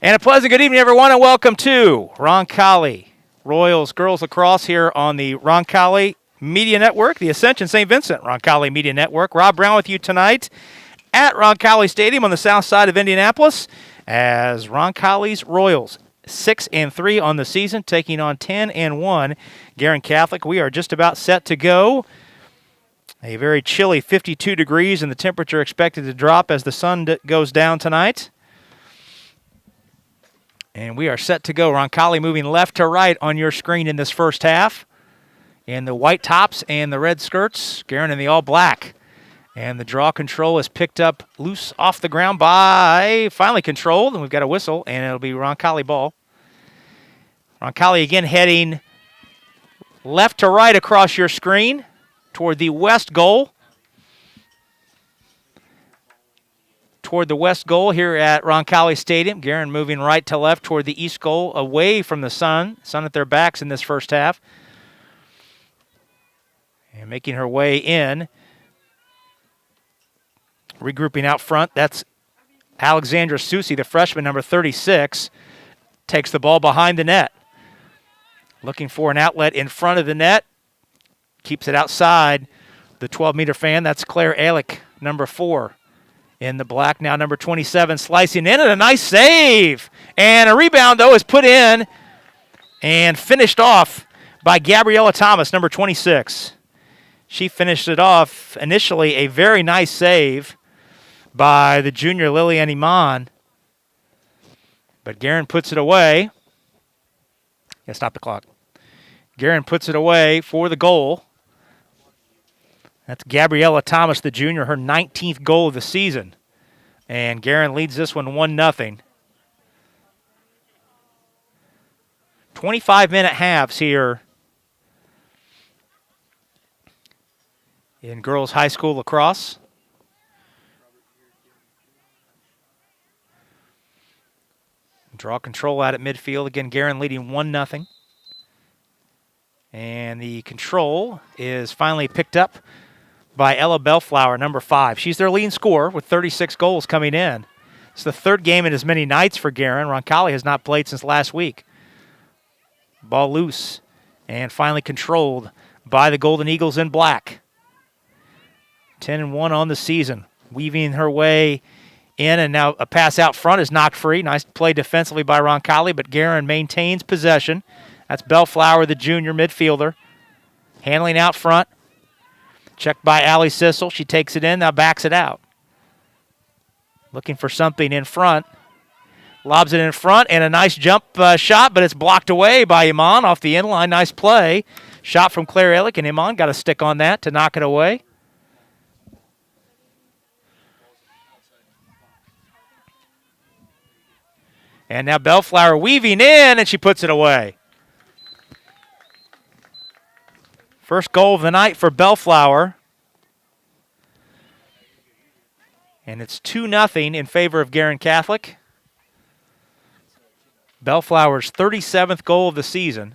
And a pleasant good evening, everyone, and welcome to Roncalli Royals Girls Lacrosse here on the Roncalli Media Network, the Ascension St. Vincent Roncalli Media Network. Rob Brown with you tonight at Roncalli Stadium on the south side of Indianapolis as Roncalli's Royals 6-3 on the season, taking on 10-1 Guerin Catholic. We are just about set to go. A very chilly 52 degrees, and the temperature expected to drop as the sun goes down tonight. And we are set to go. Roncalli moving left to right on your screen in this first half. In the white tops and the red skirts. Guerin in the all black. And the draw control is picked up loose off the ground by finally controlled. And we've got a whistle, and it'll be Roncalli ball. Roncalli again heading left to right across your screen toward the west goal. Toward the west goal here at Roncalli Stadium. Guerin moving right to left toward the east goal, away from the sun. Sun at their backs in this first half. And making her way in. Regrouping out front, that's Alexandra Susi, the freshman, number 36. Takes the ball behind the net. Looking for an outlet in front of the net. Keeps it outside the 12-meter fan. That's Claire Ehrlich, number 4. In the black, now number 27, slicing in, and a nice save. And a rebound, though, is put in and finished off by Gabriella Thomas, number 26. She finished it off initially, a very nice save by the junior Lillian Iman. But Guerin puts it away. Yeah, stop the clock. Guerin puts it away for the goal. That's Gabriella Thomas, the junior, her 19th goal of the season. And Guerin leads this one 1-0. 25-minute halves here in girls high school lacrosse. Draw control out at midfield. Again, Guerin leading 1-0. And the control is finally picked up by Ella Bellflower, number 5. She's their leading scorer with 36 goals coming in. It's the third game in as many nights for Guerin. Roncalli has not played since last week. Ball loose and finally controlled by the Golden Eagles in black. 10-1 on the season. Weaving her way in, and now a pass out front is knocked free. Nice play defensively by Roncalli, but Guerin maintains possession. That's Bellflower, the junior midfielder. Handling out front. Checked by Allie Sissel. She takes it in, now backs it out. Looking for something in front. Lobs it in front, and a nice jump shot, but it's blocked away by Iman off the inline. Nice play. Shot from Claire Ehrlich, and Iman got a stick on that to knock it away. And now Bellflower weaving in, and she puts it away. First goal of the night for Bellflower. And it's 2-0 in favor of Guerin Catholic. Bellflower's 37th goal of the season.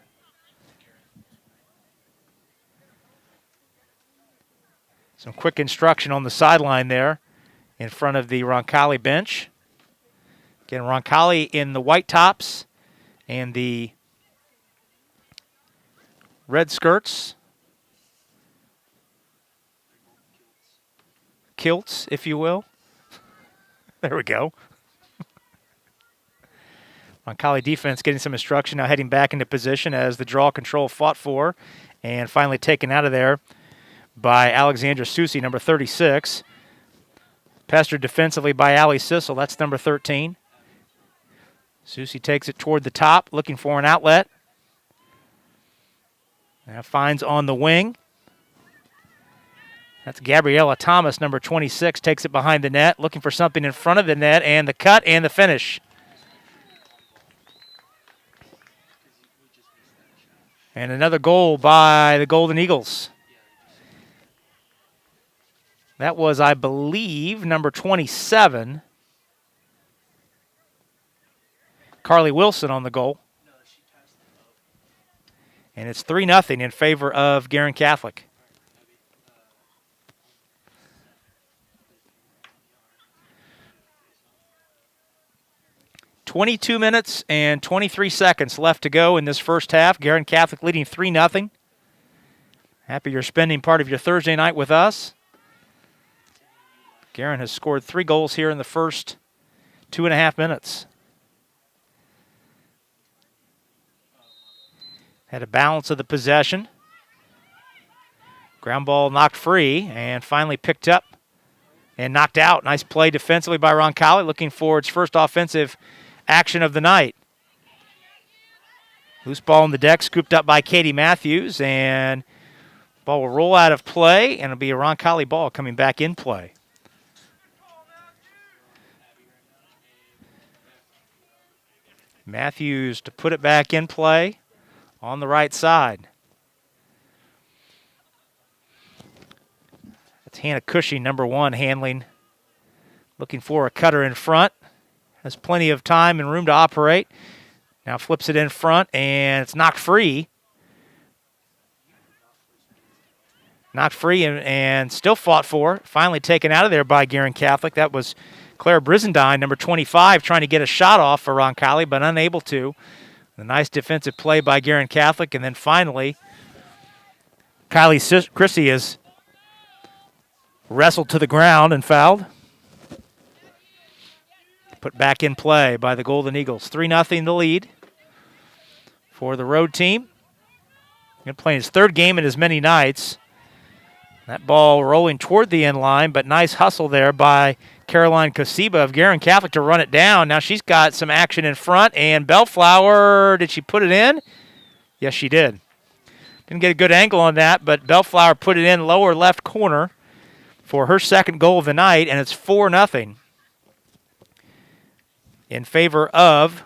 Some quick instruction on the sideline there in front of the Roncalli bench. Again, Roncalli in the white tops and the red skirts. Kilts, if you will. There we go. Roncalli defense getting some instruction, now heading back into position as the draw control fought for and finally taken out of there by Alexandra Susi, number 36. Pestered defensively by Allie Sissel, that's number 13. Susi takes it toward the top, looking for an outlet. Now finds on the wing. That's Gabriella Thomas, number 26, takes it behind the net, looking for something in front of the net, and the cut and the finish. And another goal by the Golden Eagles. That was, I believe, number 27. Carly Wilson on the goal. And it's 3-0 in favor of Guerin Catholic. 22 minutes and 23 seconds left to go in this first half. Guerin Catholic leading 3-0. Happy you're spending part of your Thursday night with us. Guerin has scored 3 goals here in the first 2.5 minutes. Had a balance of the possession. Ground ball knocked free and finally picked up and knocked out. Nice play defensively by Roncalli, looking for its first offensive action of the night. Loose ball on the deck, scooped up by Katie Matthews, and ball will roll out of play, and it'll be a Roncalli ball coming back in play. Matthews to put it back in play on the right side. That's Hannah Cushing, number 1, handling. Looking for a cutter in front. Has plenty of time and room to operate. Now flips it in front, and it's knocked free. Knocked free and still fought for. Finally taken out of there by Guerin Catholic. That was Claire Brizendine, number 25, trying to get a shot off for Roncalli, but unable to. A nice defensive play by Guerin Catholic, and then finally, Kylie Chrissy is wrestled to the ground and fouled. Put back in play by the Golden Eagles. 3-0 the lead for the road team. Going to play his 3rd game in as many nights. That ball rolling toward the end line, but nice hustle there by Caroline Kosiba of Guerin Catholic to run it down. Now she's got some action in front, and Bellflower, did she put it in? Yes, she did. Didn't get a good angle on that, but Bellflower put it in lower left corner for her 2nd goal of the night, and it's 4-0 in favor of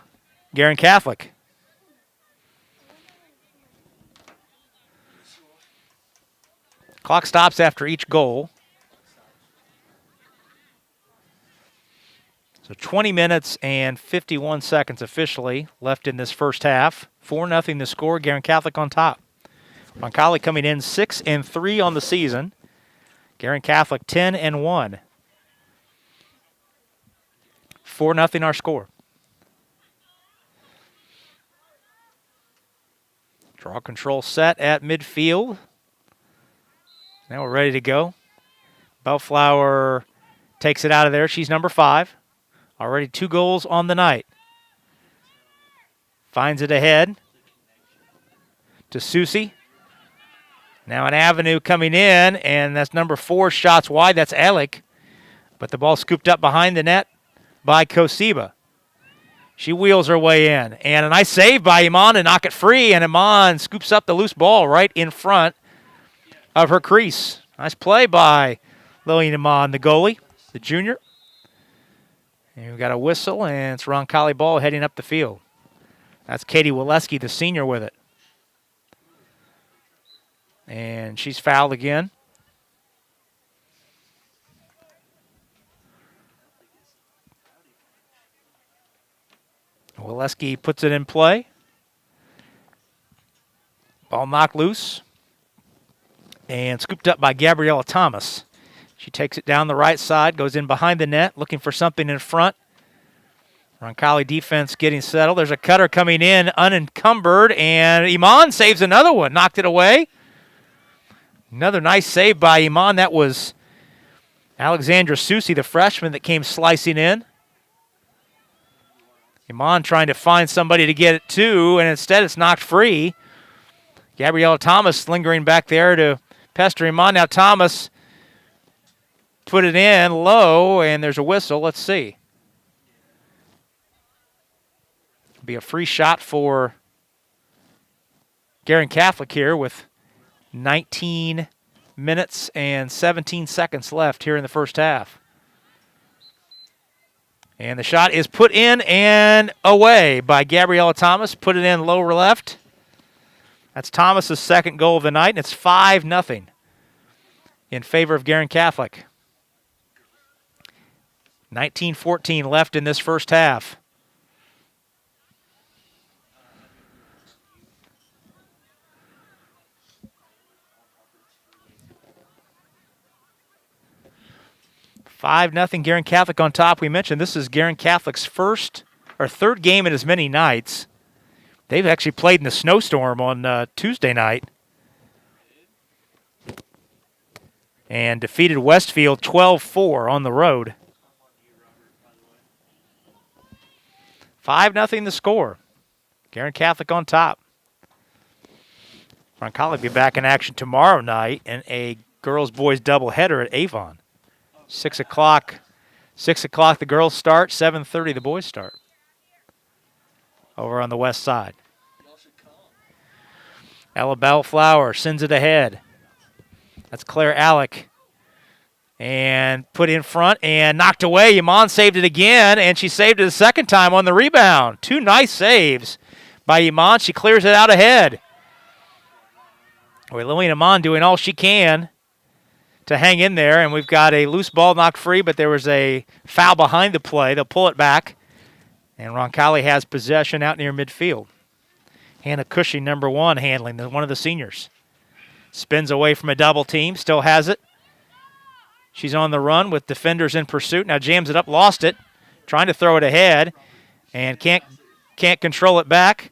Guerin Catholic. Clock stops after each goal. So 20 minutes and 51 seconds officially left in this first half. 4-0 the score, Guerin Catholic on top. Roncalli coming in 6-3 on the season. Guerin Catholic 10-1. 4-0 our score. Draw control set at midfield. Now we're ready to go. Bellflower takes it out of there. She's number 5. Already 2 goals on the night. Finds it ahead to Susie. Now an avenue coming in, and that's number 4, shots wide. That's Alec. But the ball scooped up behind the net by Kosiba. She wheels her way in. And a nice save by Iman to knock it free, and Iman scoops up the loose ball right in front of her crease. Nice play by Lillian Iman, the goalie, the junior. And we've got a whistle, and it's Roncalli ball heading up the field. That's Katie Waleski, the senior, with it. And she's fouled again. Waleski puts it in play. Ball knocked loose and scooped up by Gabriella Thomas. She takes it down the right side, goes in behind the net, looking for something in front. Roncalli defense getting settled. There's a cutter coming in unencumbered, and Iman saves another one, knocked it away. Another nice save by Iman. That was Alexandra Susi, the freshman, that came slicing in. Iman trying to find somebody to get it to, and instead it's knocked free. Gabriella Thomas lingering back there to pester Iman. Now Thomas put it in low, and there's a whistle. Let's see. It'll be a free shot for Guerin Catholic here with 19 minutes and 17 seconds left here in the first half. And the shot is put in and away by Gabriella Thomas. Put it in lower left. That's Thomas's 2nd goal of the night, and it's 5-0 in favor of Guerin Catholic. 19:14 left in this first half. Five-0 Guerin Catholic on top. We mentioned this is Guerin Catholic's first or third game in as many nights. They've actually played in the snowstorm on Tuesday night and defeated Westfield 12-4 on the road. 5-0 the score. Guerin Catholic on top. Roncalli will be back in action tomorrow night in a girls-boys doubleheader at Avon. 6 o'clock. 6 o'clock the girls start. 7:30 the boys start. Over on the west side. Ella Bellflower sends it ahead. That's Claire Alec. And put in front and knocked away. Iman saved it again, and she saved it a second time on the rebound. 2 nice saves by Iman. She clears it out ahead. Lillian Iman doing all she can to hang in there, and we've got a loose ball knocked free, but there was a foul behind the play. They'll pull it back, and Roncalli has possession out near midfield. Hannah Cushing, number 1, handling, one of the seniors. Spins away from a double team, still has it. She's on the run with defenders in pursuit. Now jams it up, lost it, trying to throw it ahead, and can't control it back.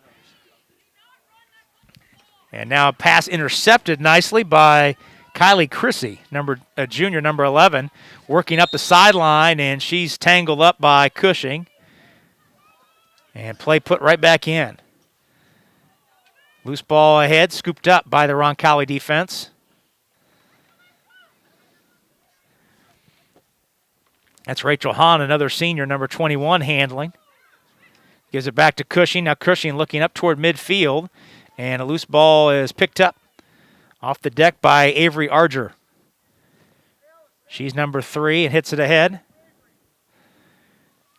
And now a pass intercepted nicely by Kylie Chrissy, junior, number 11, working up the sideline, and she's tangled up by Cushing. And play put right back in. Loose ball ahead, scooped up by the Roncalli defense. That's Rachel Hahn, another senior, number 21, handling. Gives it back to Cushing. Now Cushing looking up toward midfield. And a loose ball is picked up off the deck by Avery Arger. She's number 3 and hits it ahead.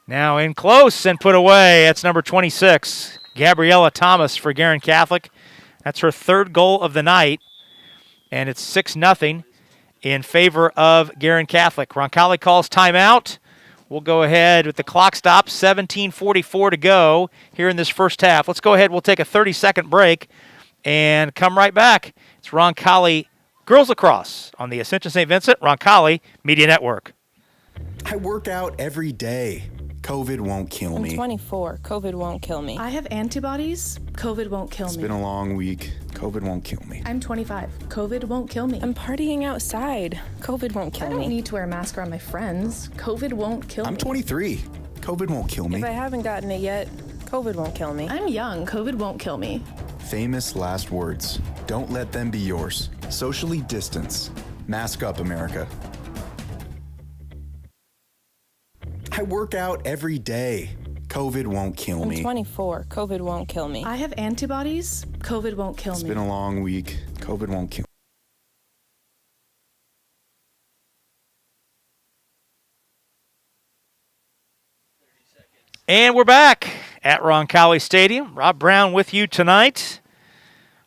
Now in close and put away. That's number 26, Gabriella Thomas for Guerin Catholic. That's her 3rd goal of the night. And it's 6-0 in favor of Guerin Catholic. Roncalli calls timeout. We'll go ahead with the clock stop, 17:44 to go here in this first half. Let's go ahead. We'll take a 30-second break and come right back. It's Roncalli Girls Lacrosse on the Ascension St. Vincent Roncalli Media Network. I work out every day. COVID won't kill me. I'm 24. COVID won't kill me. I have antibodies. COVID won't kill me. It's been a long week. COVID won't kill me. I'm 25. COVID won't kill me. I'm partying outside. COVID won't kill me. I don't need to wear a mask around my friends. COVID won't kill me. I'm 23. COVID won't kill me. If I haven't gotten it yet, COVID won't kill me. I'm young. COVID won't kill me. Famous last words. Don't let them be yours. Socially distance. Mask up, America. I work out every day. COVID won't kill me. I'm 24. COVID won't kill me. I have antibodies. COVID won't kill me. It's been a long week. COVID won't kill me. And we're back at Roncalli Stadium. Rob Brown with you tonight.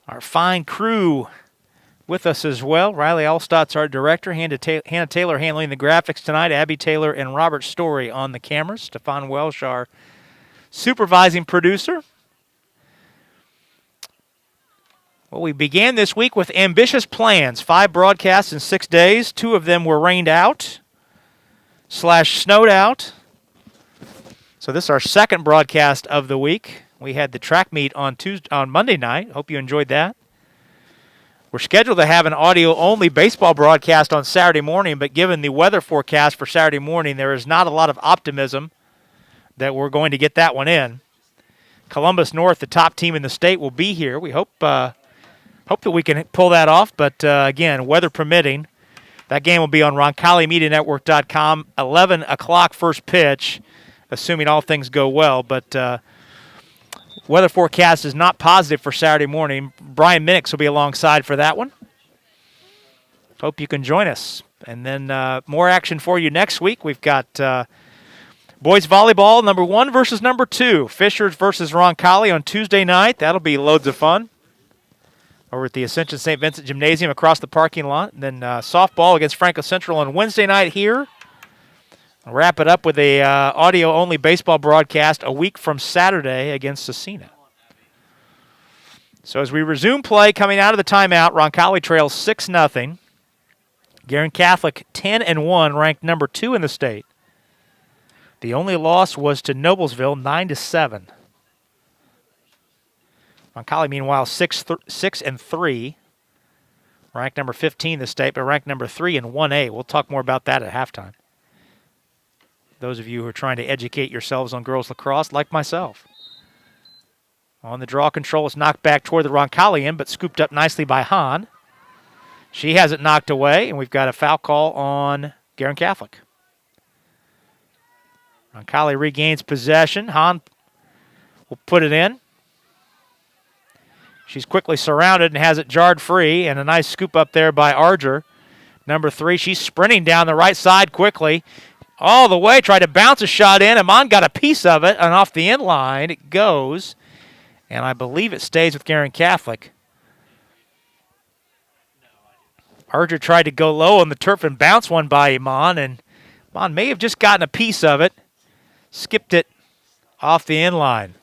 Our fine crew with us as well. Riley Allstott's our director. Hannah Taylor handling the graphics tonight. Abby Taylor and Robert Story on the cameras. Stefan Welsh, our supervising producer. Well, we began this week with ambitious plans. 5 broadcasts in 6 days. 2 of them were rained out / snowed out. So this is our second broadcast of the week. We had the track meet on Monday night. Hope you enjoyed that. We're scheduled to have an audio-only baseball broadcast on Saturday morning, but given the weather forecast for Saturday morning, there is not a lot of optimism that we're going to get that one in. Columbus North, the top team in the state, will be here. We hope that we can pull that off, but again, weather permitting, that game will be on RoncalliMediaNetwork.com, 11 o'clock first pitch, assuming all things go well, but weather forecast is not positive for Saturday morning. Brian Minix will be alongside for that one. Hope you can join us. And then more action for you next week. We've got boys volleyball, number 1 versus number 2. Fishers versus Roncalli on Tuesday night. That'll be loads of fun over at the Ascension St. Vincent Gymnasium across the parking lot. And then softball against Franco Central on Wednesday night here. I'll wrap it up with a audio-only baseball broadcast a week from Saturday against Cecina. So as we resume play coming out of the timeout, Roncalli trails 6-0. Guerin Catholic 10-1, ranked number 2 in the state. The only loss was to Noblesville, 9-7. Roncalli, meanwhile, 6-3, ranked number 15 in the state, but ranked number 3 in 1A. We'll talk more about that at halftime. Those of you who are trying to educate yourselves on girls lacrosse, like myself. On the draw control, it's knocked back toward the Roncalli end, but scooped up nicely by Hahn. She has it knocked away, and we've got a foul call on Guerin Catholic. Roncalli regains possession. Hahn will put it in. She's quickly surrounded and has it jarred free, and a nice scoop up there by Arger. Number 3, she's sprinting down the right side quickly. All the way, tried to bounce a shot in. Amon got a piece of it, and off the end line it goes. And I believe it stays with Guerin Catholic. Arger tried to go low on the turf and bounce one by Iman, and Iman may have just gotten a piece of it. Skipped it off the end line.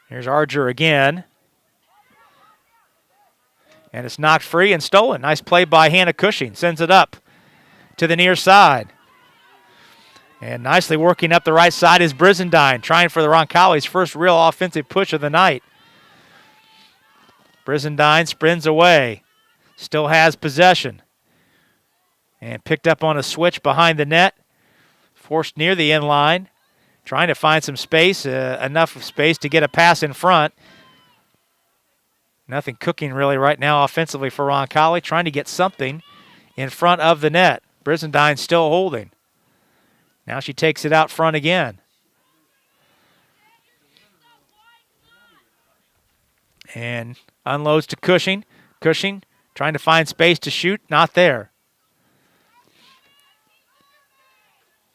Here's Arger again. And it's knocked free and stolen. Nice play by Hannah Cushing. Sends it up to the near side. And nicely working up the right side is Brizendine, trying for the Roncalli's first real offensive push of the night. Brizendine sprints away. Still has possession. And picked up on a switch behind the net. Forced near the end line. Trying to find some space, enough space to get a pass in front. Nothing cooking really right now offensively for Roncalli. Trying to get something in front of the net. Brizendine still holding. Now she takes it out front again. And unloads to Cushing. Cushing trying to find space to shoot. Not there.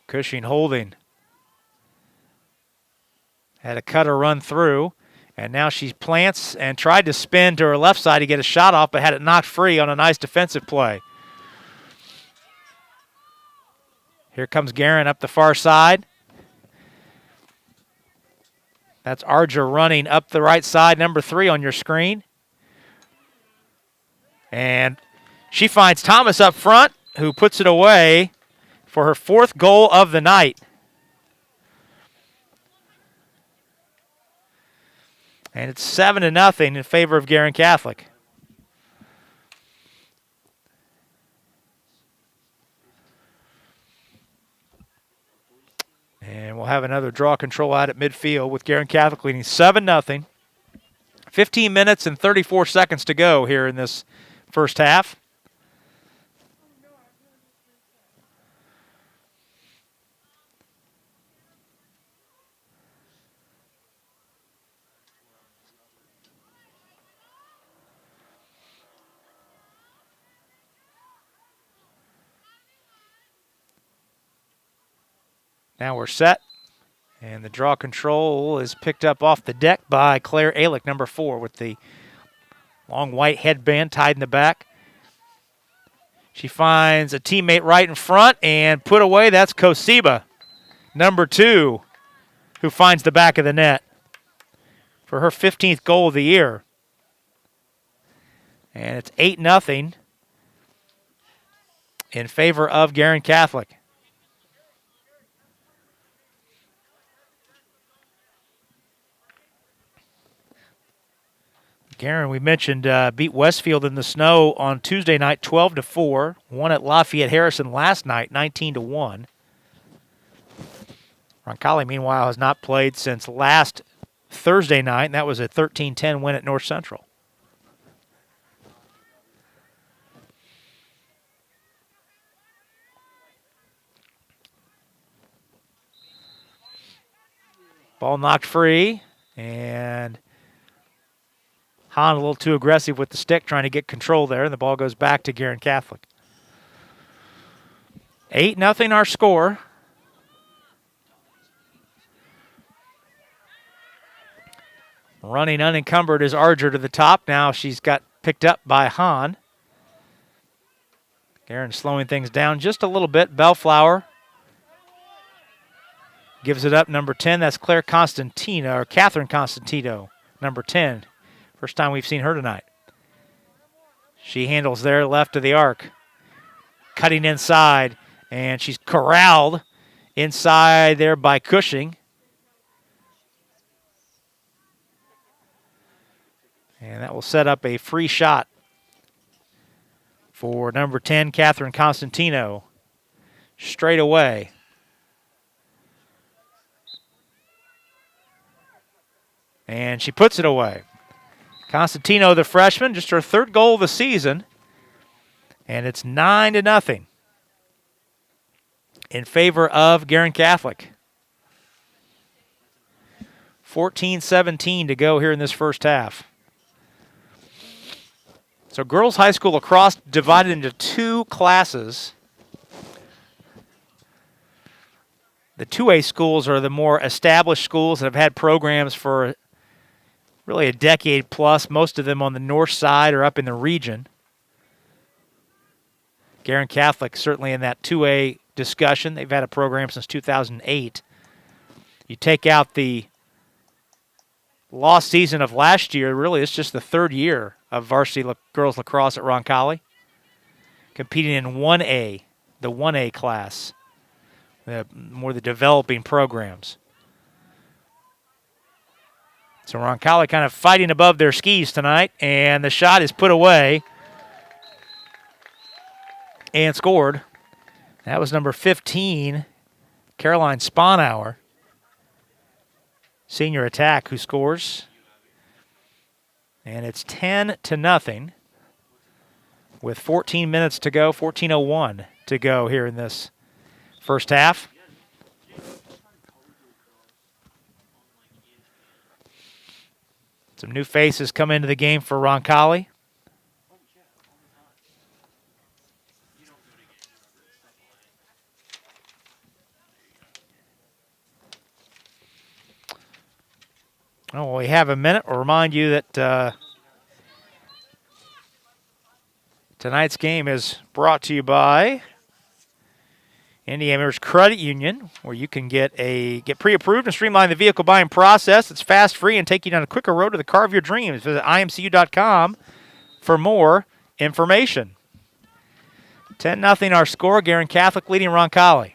Cushing holding. Had a cutter run through. And now she plants and tried to spin to her left side to get a shot off, but had it knocked free on a nice defensive play. Here comes Guerin up the far side. That's Arger running up the right side, number 3 on your screen. And she finds Thomas up front, who puts it away for her 4th goal of the night. And it's 7-0 in favor of Guerin Catholic. And we'll have another draw control out at midfield with Guerin Catholic leading 7-0. 15 minutes and 34 seconds to go here in this first half. Now we're set, and the draw control is picked up off the deck by Claire Alick, number 4, with the long white headband tied in the back. She finds a teammate right in front and put away. That's Kosiba, number 2, who finds the back of the net for her 15th goal of the year. And it's 8-0 in favor of Guerin Catholic. Guerin, we mentioned, beat Westfield in the snow on Tuesday night, 12-4. Won at Lafayette Harrison last night, 19-1. Roncalli, meanwhile, has not played since last Thursday night, and that was a 13-10 win at North Central. Ball knocked free, and Hahn a little too aggressive with the stick, trying to get control there, and the ball goes back to Guerin Catholic. 8-0 our score. Running unencumbered is Arger to the top. Now she's got picked up by Hahn. Guerin slowing things down just a little bit. Bellflower gives it up, number 10. That's Claire Constantino, or Catherine Constantino, number 10. First time we've seen her tonight. She handles there left of the arc. cutting inside, and she's corralled inside there by Cushing. And that will set up a free shot for number 10, Catherine Constantino, straight away. And she puts it away. Constantino, the freshman, just her third goal of the season. And it's 9-0 in favor of Guerin Catholic. 14-17 to go here in this first half. So girls high school lacrosse divided into two classes. The 2A schools are the more established schools that have had programs for really a decade plus, most of them on the north side or up in the region. Guerin Catholic certainly in that 2A discussion. They've had a program since 2008. You take out the lost season of last year, really it's just the third year of varsity girls lacrosse at Roncalli, competing in 1A, the 1A class, more the developing programs. So Roncalli kind of fighting above their skis tonight, and the shot is put away and scored. That was number 15, Caroline Sponauer, senior attack, who scores. And it's 10-0 with 14 minutes to go, 14:01 to go here in this first half. Some new faces come into the game for Roncalli. Oh, well, we have a minute. We'll remind you that tonight's game is brought to you by Indiana Mirrors Credit Union, where you can get pre-approved and streamline the vehicle buying process. It's fast, free, and take you down a quicker road to the car of your dreams. Visit imcu.com for more information. 10-0 our score. Guerin Catholic leading Roncalli.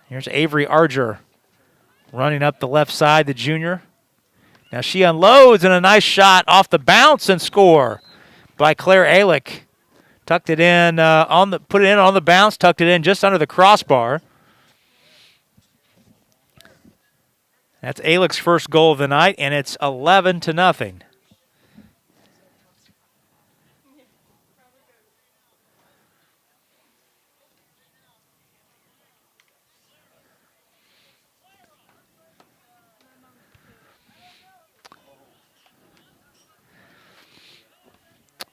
Here's Avery Arger running up the left side, the junior. Now she unloads, and a nice shot off the bounce and score by Claire Alick. Tucked it in put it in on the bounce, tucked it in just under the crossbar. That's Alick's first goal of the night, and it's 11-0.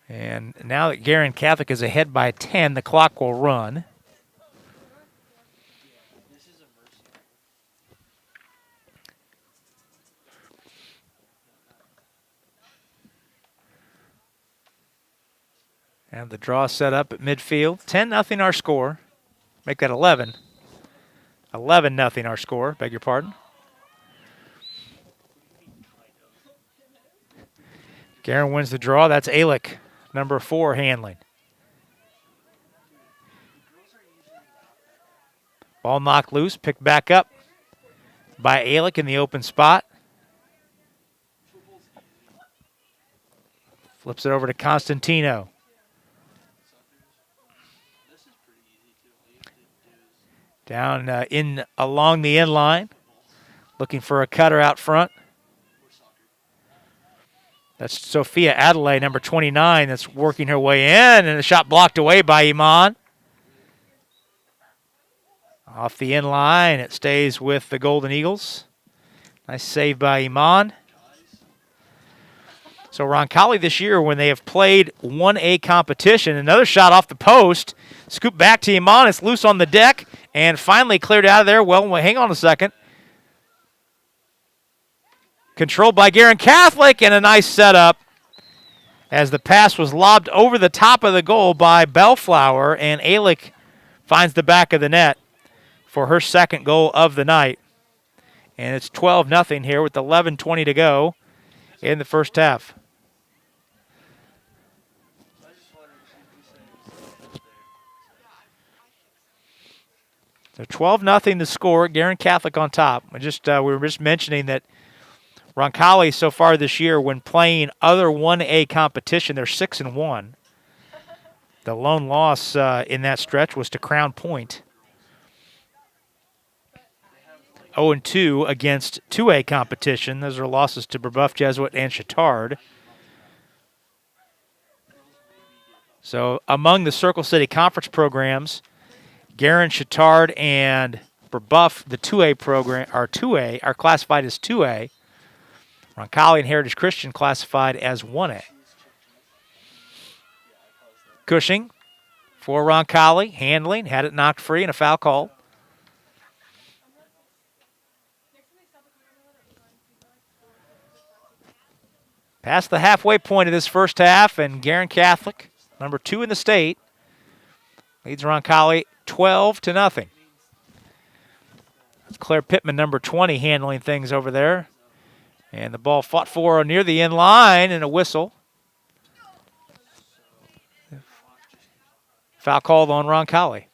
And now that Guerin Catholic is ahead by 10, the clock will run. And the draw set up at midfield. 10-0 our score. Make that 11. 11-0 our score, beg your pardon. Guerin wins the draw. That's Alick, number 4, handling. Ball knocked loose, picked back up by Alick in the open spot. Flips it over to Constantino. Down along the end line, looking for a cutter out front. That's Sophia Adelaide, number 29, that's working her way in, and the shot blocked away by Iman. Off the end line, it stays with the Golden Eagles. Nice save by Iman. So Roncalli this year, when they have played 1A competition, another shot off the post, scoop back to Iman, it's loose on the deck, and finally cleared out of there. Well, hang on a second. Controlled by Guerin Catholic, and a nice setup as the pass was lobbed over the top of the goal by Bellflower, and Alick finds the back of the net for her second goal of the night. And it's 12-0 here with 11:20 to go in the first half. So 12-0 the score. Guerin Catholic on top. We were just mentioning that Roncalli so far this year, when playing other 1A competition, they're 6-1. The lone loss in that stretch was to Crown Point. 0-2 against 2A competition. Those are losses to Brebeuf, Jesuit, and Chittard. So among the Circle City Conference programs, Guerin, Chittard, and Brebeuf, the 2A program, are classified as 2A. Roncalli and Heritage Christian classified as 1A. Cushing for Roncalli, handling, had it knocked free and a foul call. Past the halfway point of this first half, and Guerin Catholic, number 2 in the state, leads Roncalli 12-0. That's Claire Pittman, number 20, handling things over there. And the ball fought for near the end line, and a whistle. Foul called on Roncalli.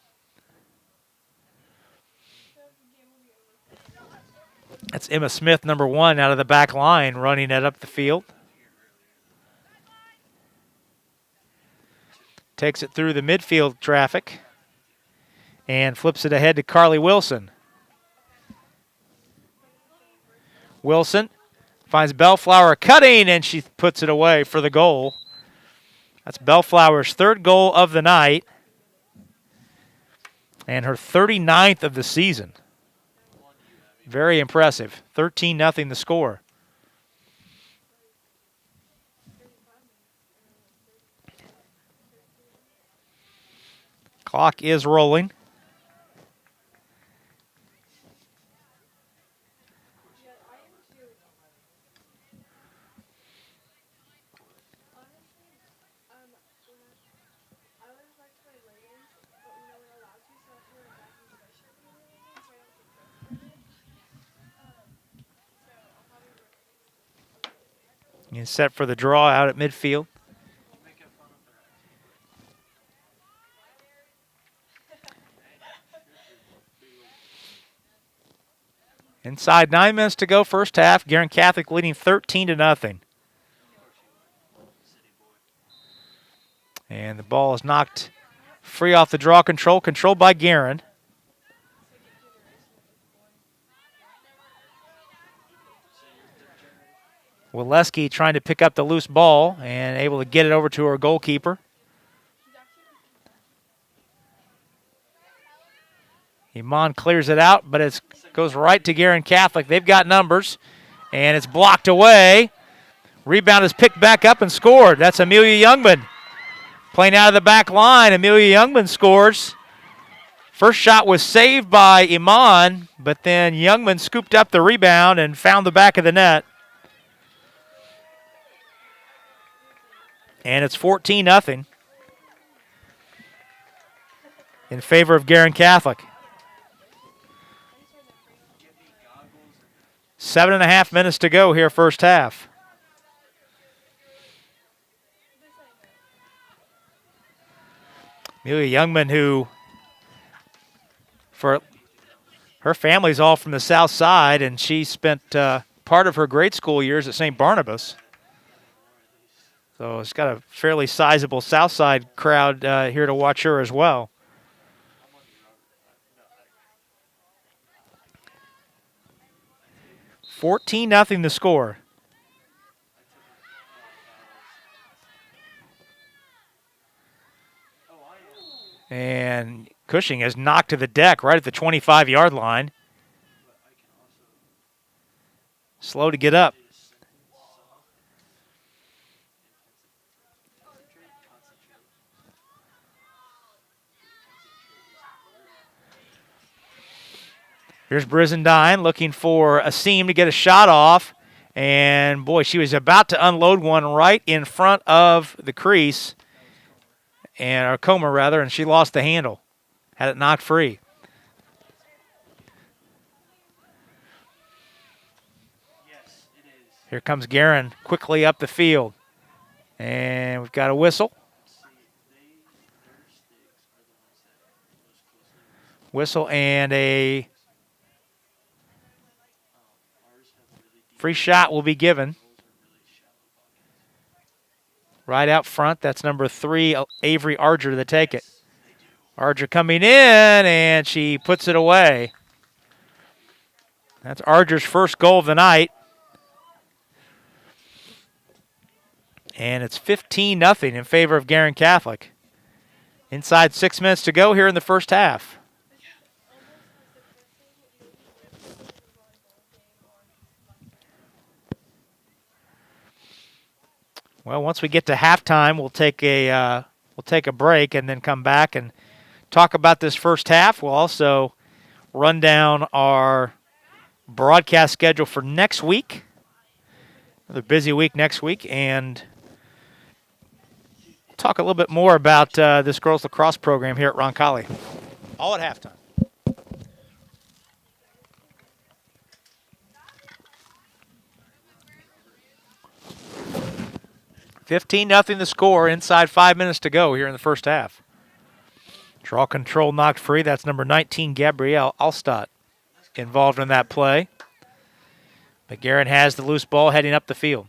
That's Emma Smith, number 1, out of the back line, running it up the field. Takes it through the midfield traffic and flips it ahead to Carly Wilson. Wilson finds Bellflower cutting, and she puts it away for the goal. That's Bellflower's 3rd goal of the night and her 39th of the season. Very impressive. 13-0 the score. Clock is rolling. And set for the draw out at midfield. Inside 9 minutes to go, first half. Guerin Catholic leading 13-0. And the ball is knocked free off the draw control, controlled by Guerin. Waleski trying to pick up the loose ball and able to get it over to her goalkeeper. Iman clears it out, but it goes right to Guerin Catholic. They've got numbers, and it's blocked away. Rebound is picked back up and scored. That's Amelia Youngman playing out of the back line. Amelia Youngman scores. First shot was saved by Iman, but then Youngman scooped up the rebound and found the back of the net. And it's 14-0 in favor of Guerin Catholic. 7.5 minutes to go here, first half. Amelia Youngman, who, for her family's all from the south side, and she spent part of her grade school years at St. Barnabas. So it's got a fairly sizable south side crowd here to watch her as well. $14-0 the score. And Cushing is knocked to the deck right at the 25-yard line. Slow to get up. Here's Brizendine looking for a seam to get a shot off. And, boy, she was about to unload one right in front of the crease, or coma, rather, and she lost the handle. Had it knocked free. Here comes Guerin quickly up the field. And we've got a whistle. Whistle and a free shot will be given. Right out front, that's number 3, Avery Arger, to take it. Arger coming in, and she puts it away. That's Arger's first goal of the night. And it's 15-0 in favor of Guerin Catholic. Inside 6 minutes to go here in the first half. Well, once we get to halftime, we'll take a break and then come back and talk about this first half. We'll also run down our broadcast schedule for next week. Another busy week next week, and talk a little bit more about this girls lacrosse program here at Roncalli. All at halftime. 15-0 the score, inside 5 minutes to go here in the first half. Draw control knocked free. That's number 19, Gabrielle Alstott, involved in that play. But Guerin has the loose ball heading up the field.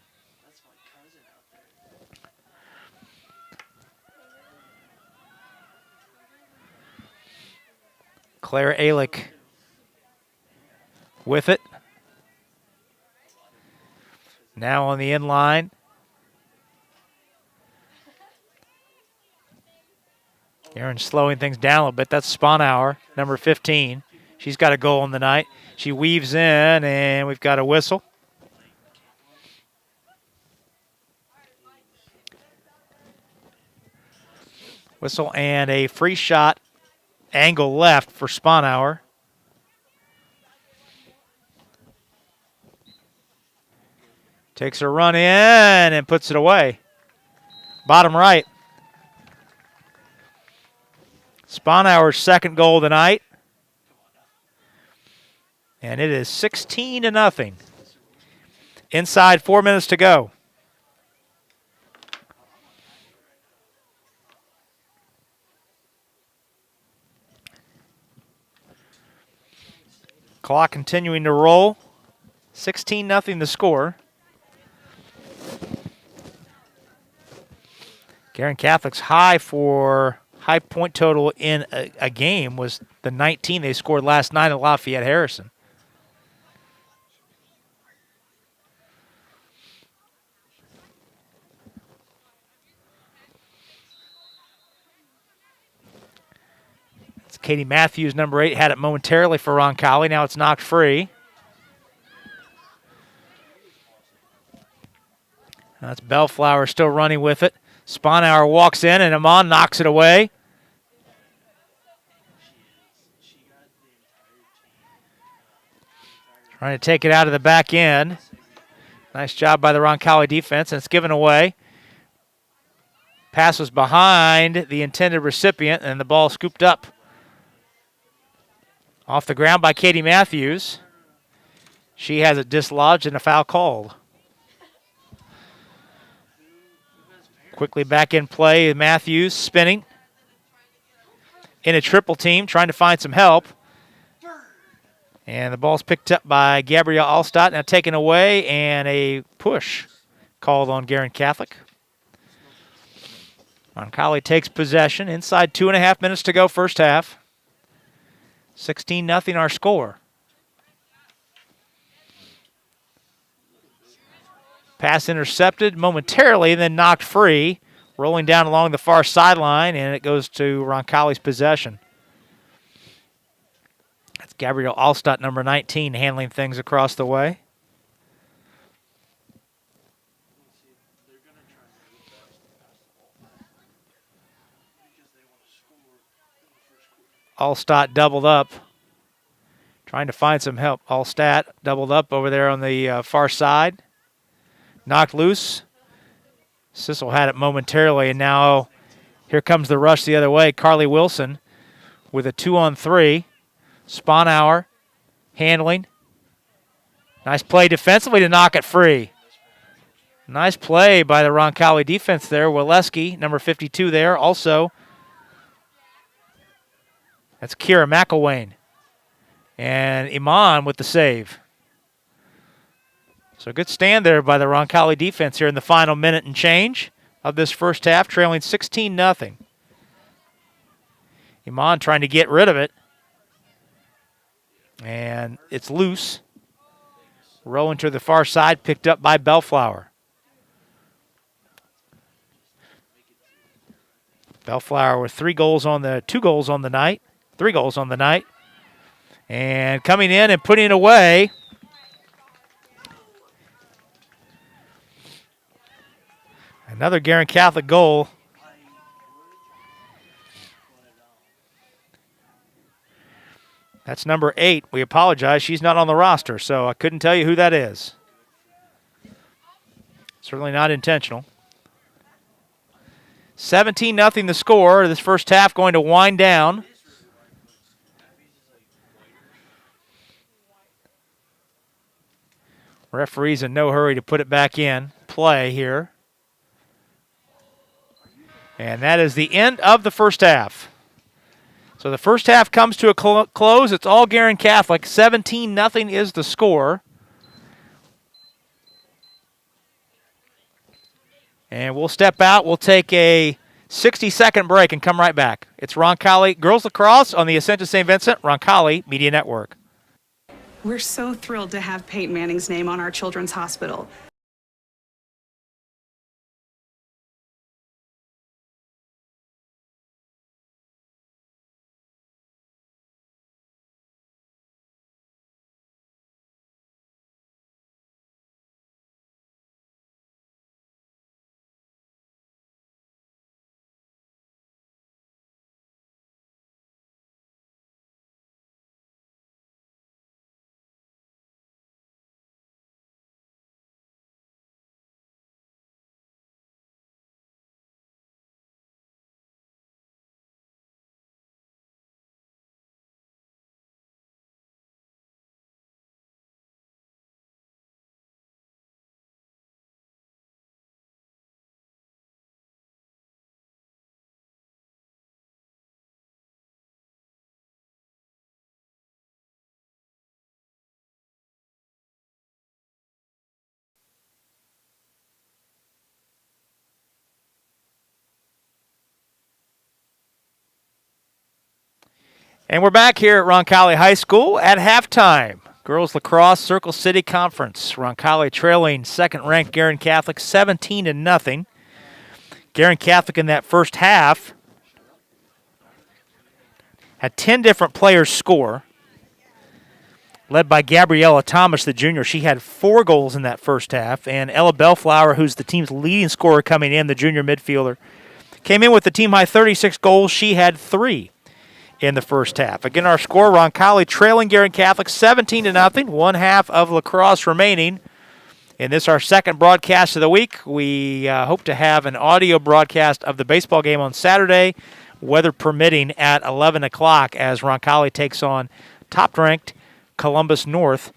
Claire Alick with it. Now on the end line. Guerin slowing things down a little bit. That's Sponauer, number 15. She's got a goal in the night. She weaves in, and we've got a whistle. Whistle and a free shot, angle left for Sponauer. Takes a run in and puts it away. Bottom right. Sponauer's second goal of the night. And it is 16-0. Inside 4 minutes to go. Clock continuing to roll. 16-0 the score. Guerin Catholic's high point total in a game was the 19 they scored last night at Lafayette Harrison. It's Katie Matthews, number 8, had it momentarily for Roncalli. Now it's knocked free. That's Bellflower still running with it. Sponauer walks in, and Amon knocks it away. Trying to take it out of the back end. Nice job by the Roncalli defense, and it's given away. Pass was behind the intended recipient, and the ball scooped up. Off the ground by Katie Matthews. She has it dislodged and a foul called. Quickly back in play, Matthews spinning. In a triple team, trying to find some help. And the ball's picked up by Gabrielle Alstott, now taken away, and a push called on Guerin Catholic. Roncalli takes possession. Inside 2.5 minutes to go, first half. 16-0 our score. Pass intercepted momentarily, then knocked free. Rolling down along the far sideline, and it goes to Roncalli's possession. That's Gabrielle Alstott, number 19, handling things across the way. Alstott doubled up, trying to find some help. Alstott doubled up over there on the far side. Knocked loose. Sissel had it momentarily, and now here comes the rush the other way. Carly Wilson with a 2-on-3. Sponauer handling. Nice play defensively to knock it free. Nice play by the Roncalli defense there. Waleski, number 52 there, also That's Kira McElwain. And Iman with the save. So good stand there by the Roncalli defense here in the final minute and change of this first half, trailing 16-0. Iman trying to get rid of it. And it's loose. Rolling to the far side, picked up by Bellflower. Bellflower with 2 goals on the night. 3 goals on the night. And coming in and putting it away. Another Guerin Catholic goal. That's number 8. We apologize. She's not on the roster, so I couldn't tell you who that is. Certainly not intentional. 17-0 the score. This first half going to wind down. Referee's in no hurry to put it back in play here. And that is the end of the first half. So the first half comes to a close. It's all Guerin Catholic. 17-0 is the score. And we'll step out. We'll take a 60-second break and come right back. It's Roncalli Girls Lacrosse on the Ascension St. Vincent Roncalli Media Network. We're so thrilled to have Peyton Manning's name on our children's hospital. And we're back here at Roncalli High School at halftime. Girls Lacrosse Circle City Conference. Roncalli trailing second-ranked Guerin Catholic 17-0. Guerin Catholic in that first half had 10 different players score. Led by Gabriella Thomas, the junior. She had 4 goals in that first half. And Ella Bellflower, who's the team's leading scorer coming in, the junior midfielder, came in with the team-high 36 goals. She had 3 in the first half. Again, our score, Roncalli trailing Guerin Catholic 17-0. 1 half of lacrosse remaining. In this, our second broadcast of the week. We hope to have an audio broadcast of the baseball game on Saturday, weather permitting, at 11 o'clock as Roncalli takes on top-ranked Columbus North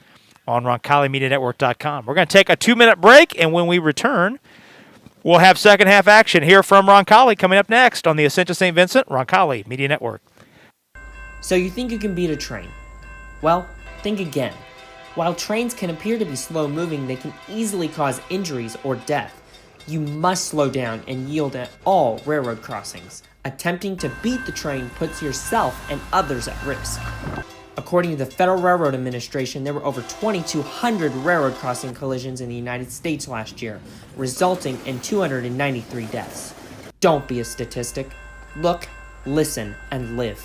on RoncalliMediaNetwork.com. We're going to take a 2-minute break, and when we return, we'll have second half action here from Roncalli coming up next on the Ascension St. Vincent Roncalli Media Network. So you think you can beat a train? Well, think again. While trains can appear to be slow-moving, they can easily cause injuries or death. You must slow down and yield at all railroad crossings. Attempting to beat the train puts yourself and others at risk. According to the Federal Railroad Administration, there were over 2,200 railroad crossing collisions in the United States last year, resulting in 293 deaths. Don't be a statistic. Look, listen, and live.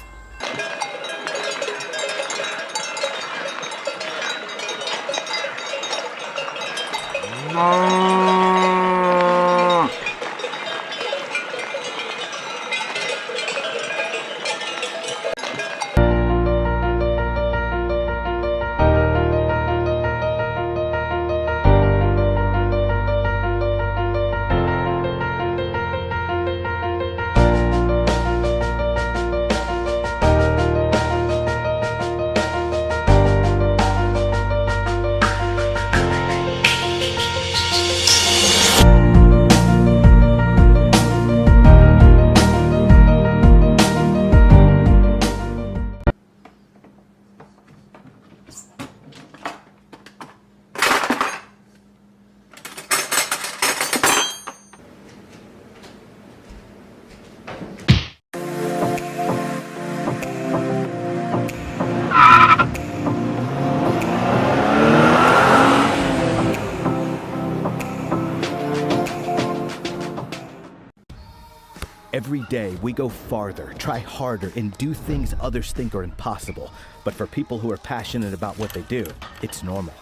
Every day, we go farther, try harder, and do things others think are impossible. But for people who are passionate about what they do, it's normal.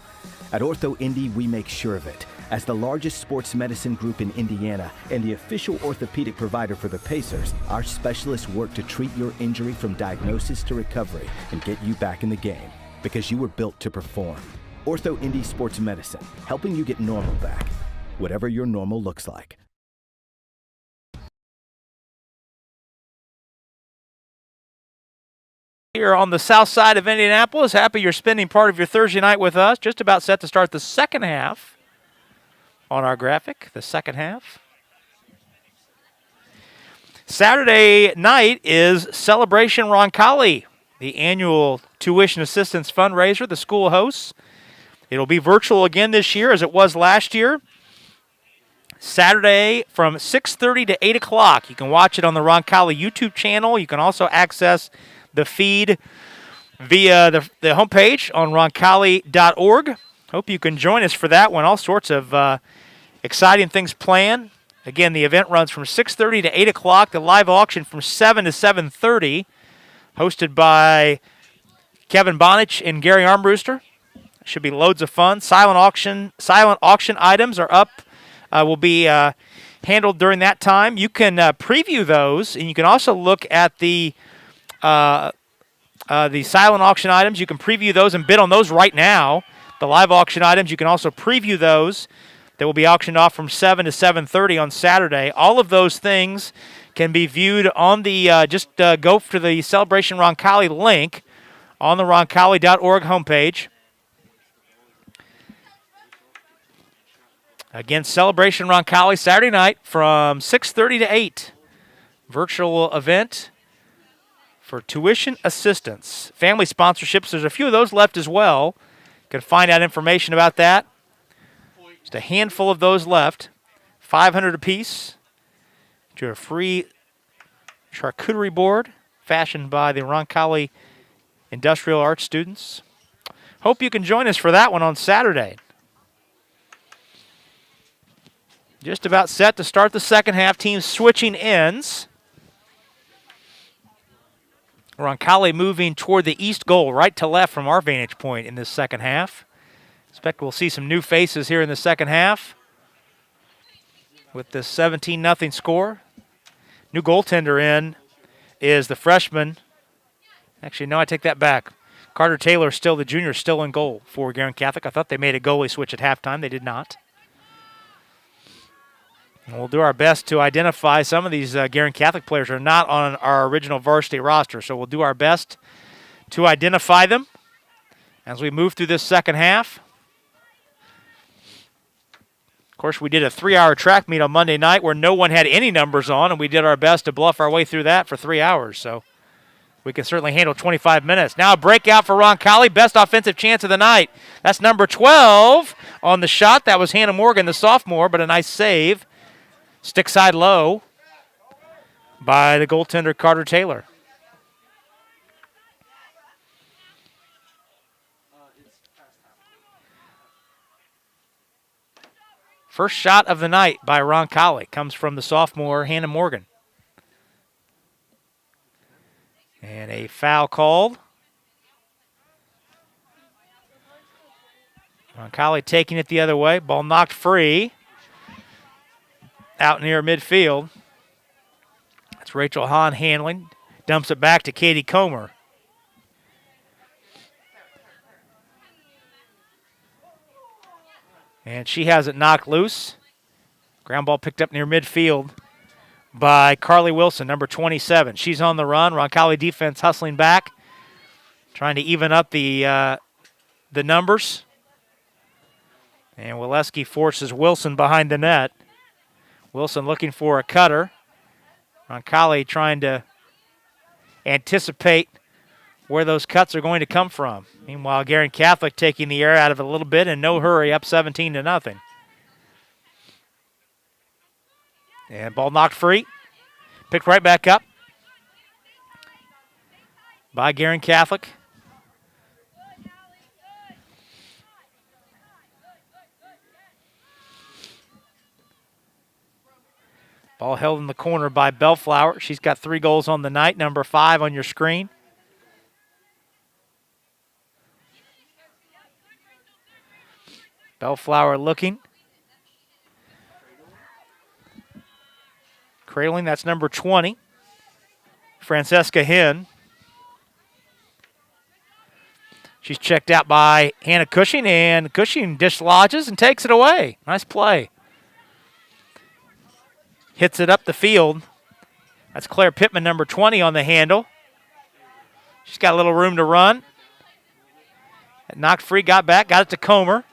At Ortho Indy, we make sure of it. As the largest sports medicine group in Indiana and the official orthopedic provider for the Pacers, our specialists work to treat your injury from diagnosis to recovery and get you back in the game, because you were built to perform. Ortho Indy Sports Medicine, helping you get normal back, whatever your normal looks like. Here on the south side of Indianapolis, happy you're spending part of your Thursday night with us. Just about set to start the second half on our graphic, the second half. Saturday night is Celebration Roncalli, the annual tuition assistance fundraiser the school hosts. It'll be virtual again this year as it was last year. Saturday from 6:30 to 8 o'clock. You can watch it on the Roncalli YouTube channel. You can also access the feed via the homepage on roncalli.org. Hope you can join us for that one. All sorts of exciting things planned. Again, the event runs from 6:30 to 8 o'clock. The live auction from 7 to 7:30, hosted by Kevin Bonich and Gary Armbruster. Should be loads of fun. Silent auction items are up. Will be handled during that time. You can preview those, and you can also look at the silent auction items. You can preview those and bid on those right now. The live auction items, you can also preview those. That will be auctioned off from 7 to 7:30 on Saturday. All of those things can be viewed on the, go to the Celebration Roncalli link on the roncalli.org homepage. Again, Celebration Roncalli Saturday night from 6:30 to 8. Virtual event for tuition assistance. Family sponsorships, there's a few of those left as well. You can find out information about that. Just a handful of those left. $500 apiece. To a free charcuterie board fashioned by the Roncalli Industrial Arts students. Hope you can join us for that one on Saturday. Just about set to start the second half. Teams switching ends. Roncalli moving toward the east goal, right to left from our vantage point in this second half. Expect we'll see some new faces here in the second half with this 17-0 score. New goaltender in is the freshman. Actually, no, I take that back. Carter Taylor, still the junior, still in goal for Guerin Catholic. I thought they made a goalie switch at halftime. They did not. And we'll do our best to identify some of these Guerin Catholic players are not on our original varsity roster, so we'll do our best to identify them as we move through this second half. Of course, we did a 3-hour track meet on Monday night where no one had any numbers on, and we did our best to bluff our way through that for 3 hours. So we can certainly handle 25 minutes. Now a breakout for Roncalli, best offensive chance of the night. That's number 12 on the shot. That was Hannah Morgan, the sophomore, but a nice save. Stick side low by the goaltender Carter Taylor. First shot of the night by Roncalli comes from the sophomore Hannah Morgan. And a foul called. Roncalli taking it the other way. Ball knocked free. Out near midfield. That's Rachel Hahn handling. Dumps it back to Katie Comer. And she has it knocked loose. Ground ball picked up near midfield by Carly Wilson, number 27. She's on the run. Roncalli defense hustling back, trying to even up the numbers. And Waleski forces Wilson behind the net. Wilson looking for a cutter. Roncalli trying to anticipate where those cuts are going to come from. Meanwhile, Guerin Catholic taking the air out of it a little bit in no hurry, up 17-0. And ball knocked free. Picked right back up by Guerin Catholic. Ball held in the corner by Bellflower. She's got 3 goals on the night, number 5 on your screen. Bellflower looking. Cradling, that's number 20. Francesca Hinn. She's checked out by Hannah Cushing, and Cushing dislodges and takes it away. Nice play. Hits it up the field. That's Claire Pittman, number 20 on the handle. She's got a little room to run. Knocked free, got back, got it to Comer.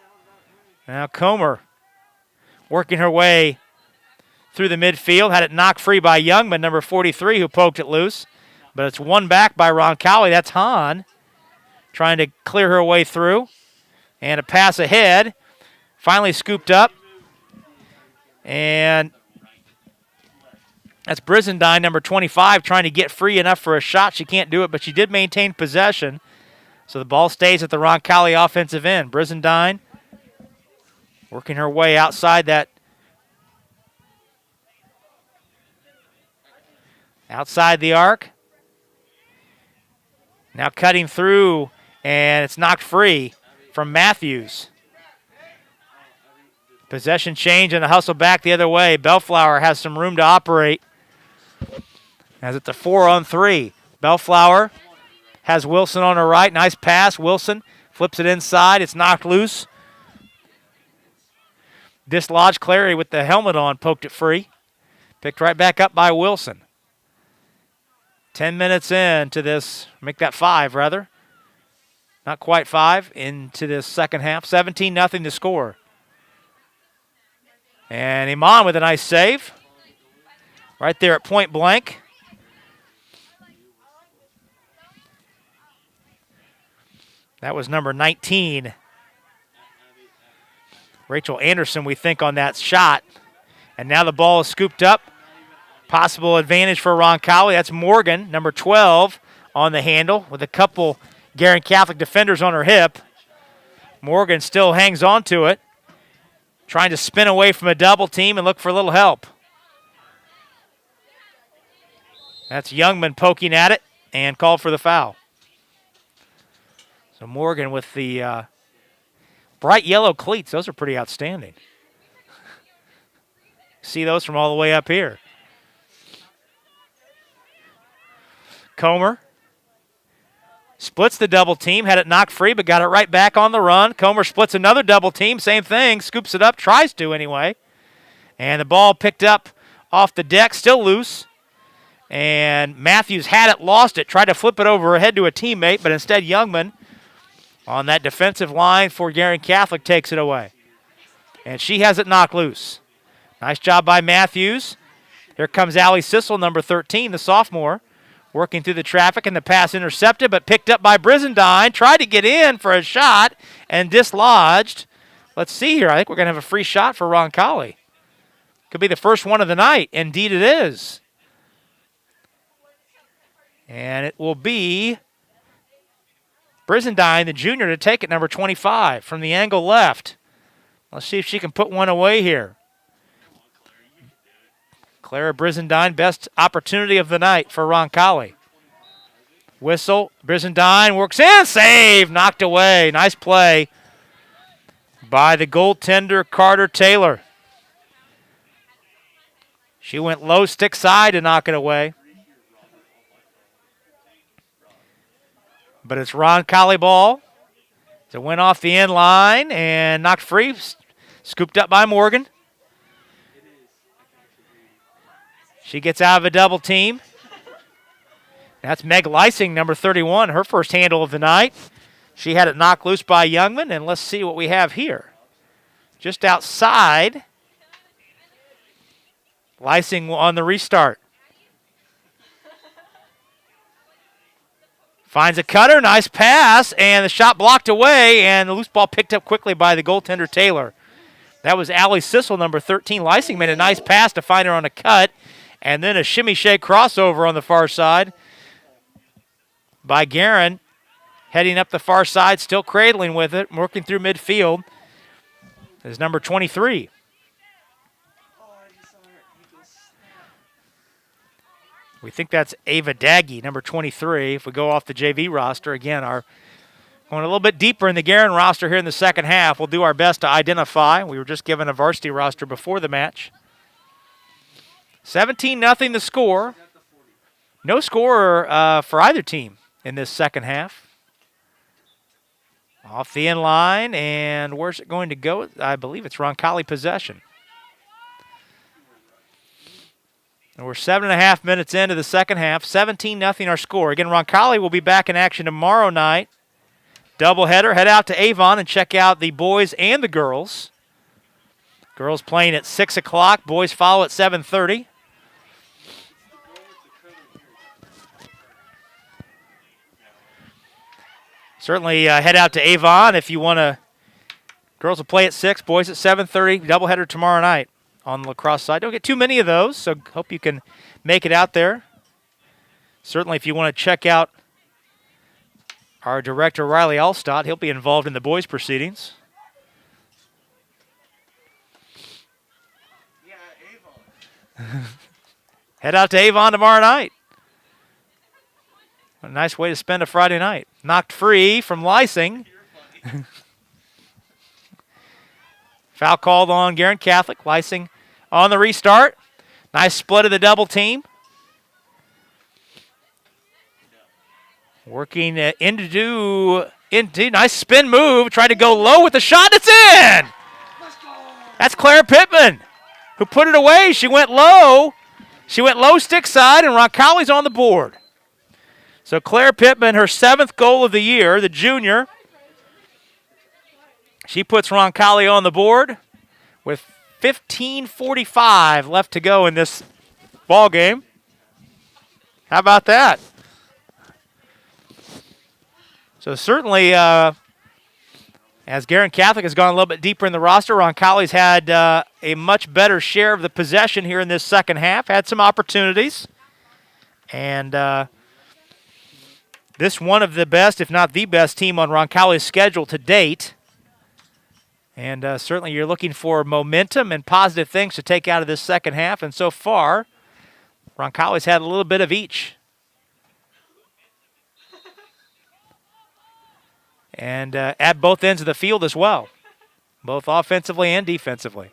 Now Comer working her way through the midfield. Had it knocked free by Youngman, number 43, who poked it loose. But it's won back by Roncalli. That's Hahn trying to clear her way through. And a pass ahead. Finally scooped up. And that's Brizendine, number 25, trying to get free enough for a shot. She can't do it, but she did maintain possession. So the ball stays at the Roncalli offensive end. Brizendine working her way outside the arc. Now cutting through, and it's knocked free from Matthews. Possession change and a hustle back the other way. Bellflower has some room to operate as it's a 4-on-3. Bellflower has Wilson on her right. Nice pass. Wilson flips it inside. It's knocked loose. Dislodged. Clary with the helmet on poked it free. Picked right back up by Wilson. 10 minutes into this, make that 5 rather. Not quite 5 into this second half. 17-0 to score. And Iman with a nice save. Right there at point blank. That was number 19. Rachel Anderson, we think, on that shot. And now the ball is scooped up. Possible advantage for Roncalli. That's Morgan, number 12, on the handle with a couple Guerin Catholic defenders on her hip. Morgan still hangs on to it, trying to spin away from a double team and look for a little help. That's Youngman poking at it and called for the foul. So Morgan with the bright yellow cleats. Those are pretty outstanding. See those from all the way up here. Comer splits the double team, had it knocked free, but got it right back on the run. Comer splits another double team, same thing, scoops it up, tries to anyway. And the ball picked up off the deck, still loose. And Matthews had it, lost it, tried to flip it over her head to a teammate, but instead Youngman on that defensive line for Guerin Catholic takes it away. And she has it knocked loose. Nice job by Matthews. Here comes Allie Sissel, number 13, the sophomore. Working through the traffic, and the pass intercepted, but picked up by Brizendine. Tried to get in for a shot and dislodged. Let's see here. I think we're going to have a free shot for Roncalli. Could be the first one of the night. Indeed it is. And it will be Brizendine, the junior, to take it, number 25, from the angle left. Let's see if she can put one away here. Clara Brizendine, best opportunity of the night for Roncalli. Whistle, Brizendine works in, save, knocked away. Nice play by the goaltender, Carter Taylor. She went low stick side to knock it away. But it's Roncalli ball. It went off the end line and knocked free, scooped up by Morgan. She gets out of a double team. That's Meg Lysing, number 31, her first handle of the night. She had it knocked loose by Youngman, and let's see what we have here. Just outside, Lysing on the restart. Finds a cutter, nice pass, and the shot blocked away, and the loose ball picked up quickly by the goaltender, Taylor. That was Allie Sissel, number 13. Lysing made a nice pass to find her on a cut. And then a shimmy shake crossover on the far side by Guerin. Heading up the far side, still cradling with it, working through midfield, is number 23. We think that's Ava Daggy, number 23. If we go off the JV roster, again, our going a little bit deeper in the Guerin roster here in the second half. We'll do our best to identify. We were just given a varsity roster before the match. 17-0 the score. No scorer for either team in this second half. Off the end line, and where's it going to go? I believe it's Roncalli possession. And we're 7.5 minutes into the second half. 17-0 our score. Again, Roncalli will be back in action tomorrow night. Doubleheader. Head out to Avon and check out the boys and the girls. Girls playing at 6 o'clock. Boys follow at 7:30. Certainly head out to Avon if you want to. Girls will play at 6, boys at 7:30. Doubleheader tomorrow night on the lacrosse side. Don't get too many of those, so hope you can make it out there. Certainly if you want to check out our director, Riley Allstott, he'll be involved in the boys' proceedings. Head out to Avon tomorrow night. What a nice way to spend a Friday night. Knocked free from Lysing. Foul called on Guerin Catholic. Lysing on the restart. Nice split of the double team. Working into nice spin move. Tried to go low with the shot. It's in! That's Claire Pittman who put it away. She went low. She went low stick side, and Roncalli's on the board. So Claire Pittman, her 7th goal of the year, the junior. She puts Roncalli on the board with 15:45 left to go in this ball game. How about that? So certainly, as Guerin Catholic has gone a little bit deeper in the roster, Roncalli's had a much better share of the possession here in this second half. Had some opportunities. And this one of the best, if not the best team on Roncalli's schedule to date. And certainly you're looking for momentum and positive things to take out of this second half. And so far, Roncalli's had a little bit of each. And at both ends of the field as well, both offensively and defensively.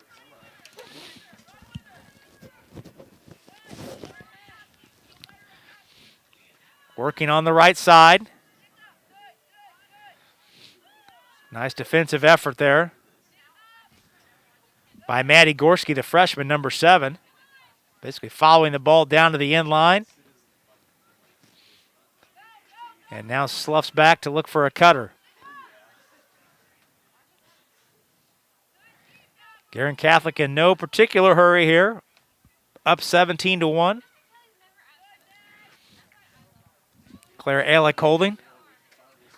Working on the right side. Nice defensive effort there by Maddie Gorski, the freshman, number 7. Basically following the ball down to the end line. And now sloughs back to look for a cutter. Guerin Catholic in no particular hurry here. Up 17-1. Claire Alick holding.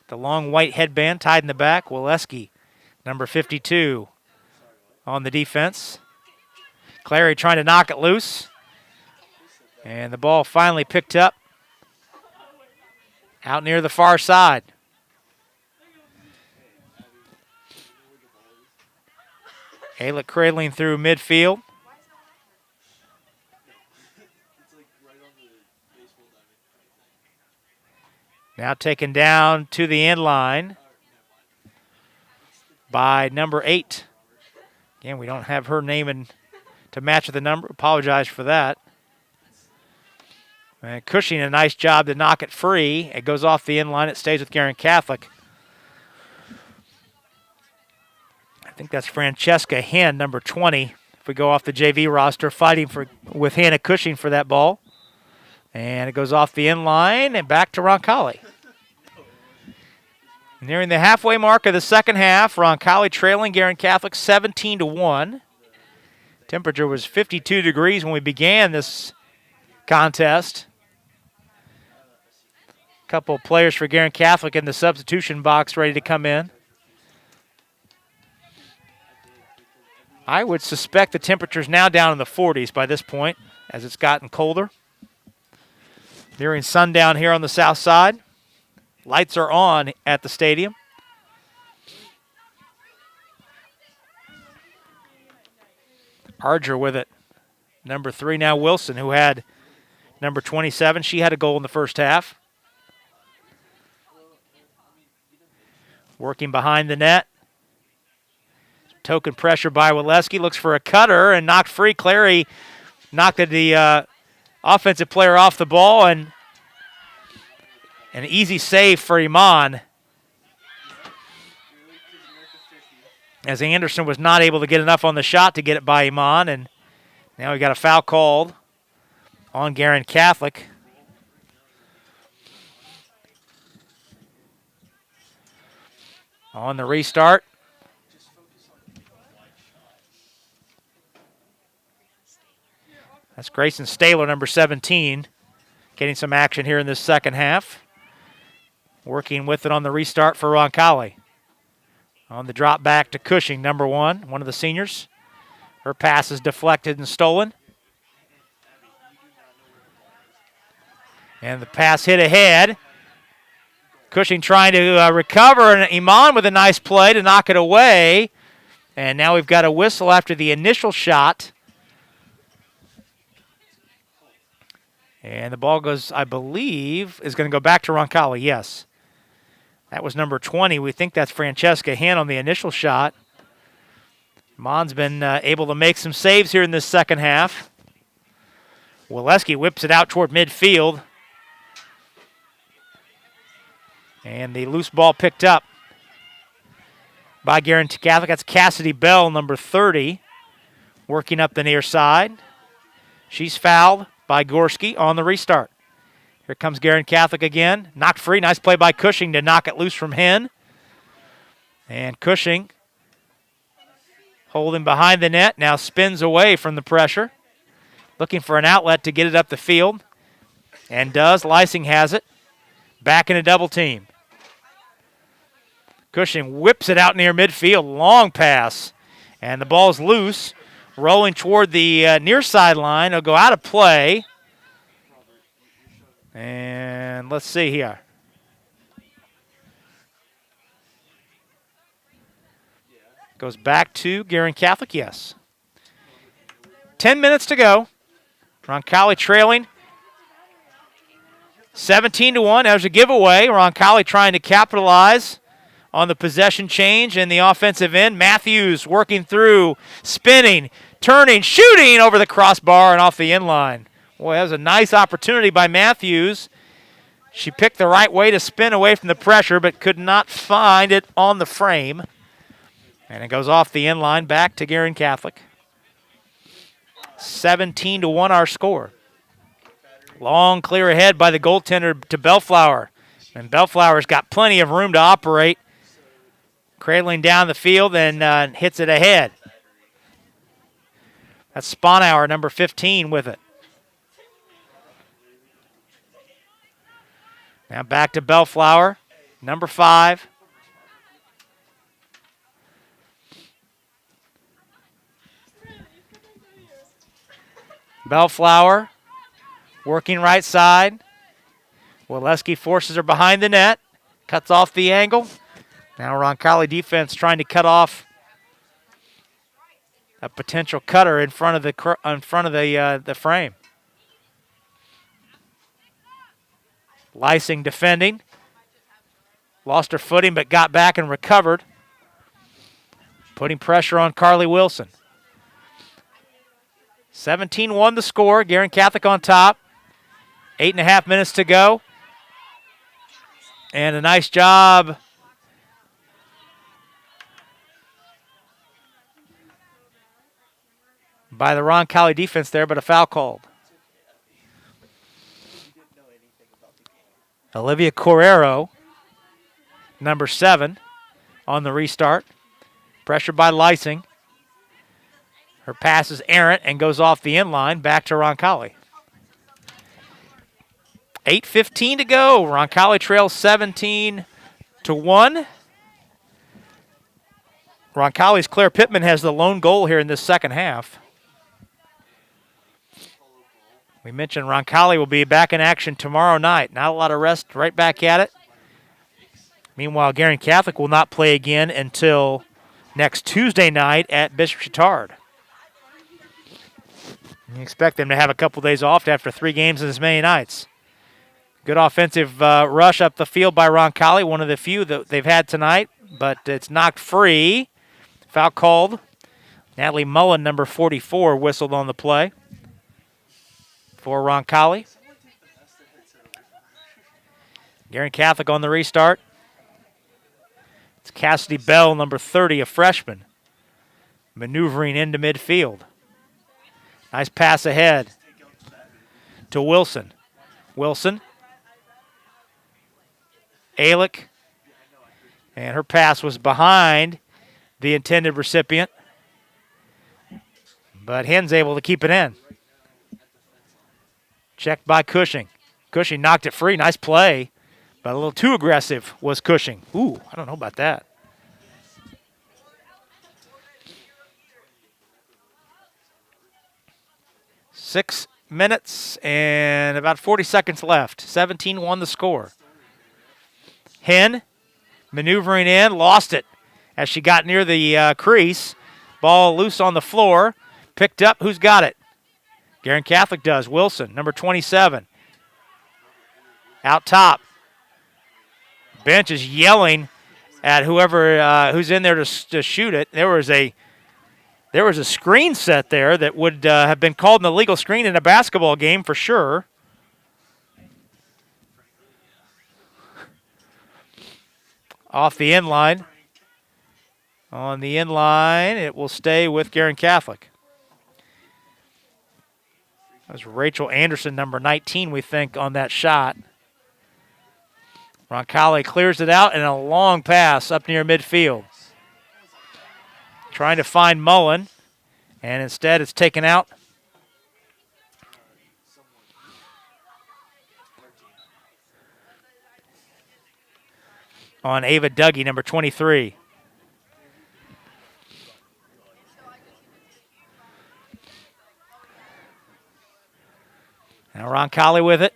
The long white headband tied in the back. Waleski, number 52, on the defense. Clary trying to knock it loose. And the ball finally picked up out near the far side. Alick cradling through midfield. Now taken down to the end line by number 8. Again, we don't have her name to match the number. Apologize for that. And Cushing, a nice job to knock it free. It goes off the end line. It stays with Guerin Catholic. I think that's Francesca Hen, number 20. If we go off the JV roster, fighting with Hannah Cushing for that ball. And it goes off the end line and back to Roncalli. Nearing the halfway mark of the second half, Roncalli trailing Guerin Catholic 17-1. Temperature was 52 degrees when we began this contest. A couple of players for Guerin Catholic in the substitution box ready to come in. I would suspect the temperature's now down in the 40s by this point as it's gotten colder. Nearing sundown here on the south side. Lights are on at the stadium. Arger with it. Number 3 now Wilson, who had number 27. She had a goal in the first half. Working behind the net. Token pressure by Waleski. Looks for a cutter and knocked free. Clary knocked the offensive player off the ball, and an easy save for Iman, as Anderson was not able to get enough on the shot to get it by Iman, and now we got a foul called on Guerin Catholic. On the restart. That's Grayson Staler, number 17, getting some action here in this second half. Working with it on the restart for Roncalli. On the drop back to Cushing, number 1, one of the seniors. Her pass is deflected and stolen. And the pass hit ahead. Cushing trying to recover, and Iman with a nice play to knock it away. And now we've got a whistle after the initial shot. And the ball goes, I believe, is going to go back to Roncalli, yes. That was number 20. We think that's Francesca Hinn on the initial shot. Iman's been able to make some saves here in this second half. Waleski whips it out toward midfield. And the loose ball picked up by Guerin Catholic. That's Cassidy Bell, number 30, working up the near side. She's fouled by Gorski on the restart. Here comes Guerin Catholic again. Knocked free. Nice play by Cushing to knock it loose from Hinn. And Cushing, holding behind the net, now spins away from the pressure. Looking for an outlet to get it up the field. And does. Lysing has it. Back in a double team. Cushing whips it out near midfield. Long pass. And the ball's loose. Rolling toward the near sideline. It'll go out of play. And let's see here. Goes back to Guerin Catholic, yes. 10 minutes to go. Roncalli trailing 17-1. There's a giveaway. Roncalli trying to capitalize on the possession change in the offensive end. Matthews working through, spinning, turning, shooting over the crossbar and off the end line. Boy, that was a nice opportunity by Matthews. She picked the right way to spin away from the pressure, but could not find it on the frame. And it goes off the end line back to Guerin Catholic. 17-1 our score. Long clear ahead by the goaltender to Bellflower. And Bellflower's got plenty of room to operate. Cradling down the field and hits it ahead. That's Sponauer, number 15, with it. Now back to Bellflower, number 5. Bellflower working right side. Waleski forces her behind the net, cuts off the angle. Now Roncalli defense trying to cut off a potential cutter in front of the frame. Lysing defending. Lost her footing but got back and recovered. Putting pressure on Carly Wilson. 17-1 the score. Guerin Catholic on top. 8.5 minutes to go. And a nice job by the Roncalli defense there, but a foul called. Olivia Correro, number 7, on the restart. Pressure by Lysing. Her pass is errant and goes off the end line back to Roncalli. 8:15 to go. Roncalli trails 17-1. Roncalli's Claire Pittman has the lone goal here in this second half. We mentioned Roncalli will be back in action tomorrow night. Not a lot of rest, right back at it. Meanwhile, Guerin Catholic will not play again until next Tuesday night at Bishop Chatard. You expect them to have a couple days off after 3 games in as many nights. Good offensive rush up the field by Roncalli, one of the few that they've had tonight, but it's knocked free. Foul called. Natalie Mullen, number 44, whistled on the play for Roncalli. Guerin Catholic on the restart. It's Cassidy Bell, number 30, a freshman, maneuvering into midfield. Nice pass ahead to Wilson. Wilson. Alick. And her pass was behind the intended recipient. But Hen's able to keep it in. Checked by Cushing. Cushing knocked it free. Nice play. But a little too aggressive was Cushing. Ooh, I don't know about that. Six minutes and about 40 seconds left. 17-1 the score. Hen maneuvering in, lost it as she got near the crease. Ball loose on the floor. Picked up. Who's got it? Guerin Catholic does. Wilson, number 27. Out top. Bench is yelling at whoever who's in there to shoot it. There was a screen set there that would have been called an illegal screen in a basketball game for sure. Off the end line. On the end line, it will stay with Guerin Catholic. That was Rachel Anderson, number 19, we think, on that shot. Roncalli clears it out and a long pass up near midfield. Trying to find Mullen, and instead it's taken out. On Ava Dougie, number 23. Now Roncalli with it.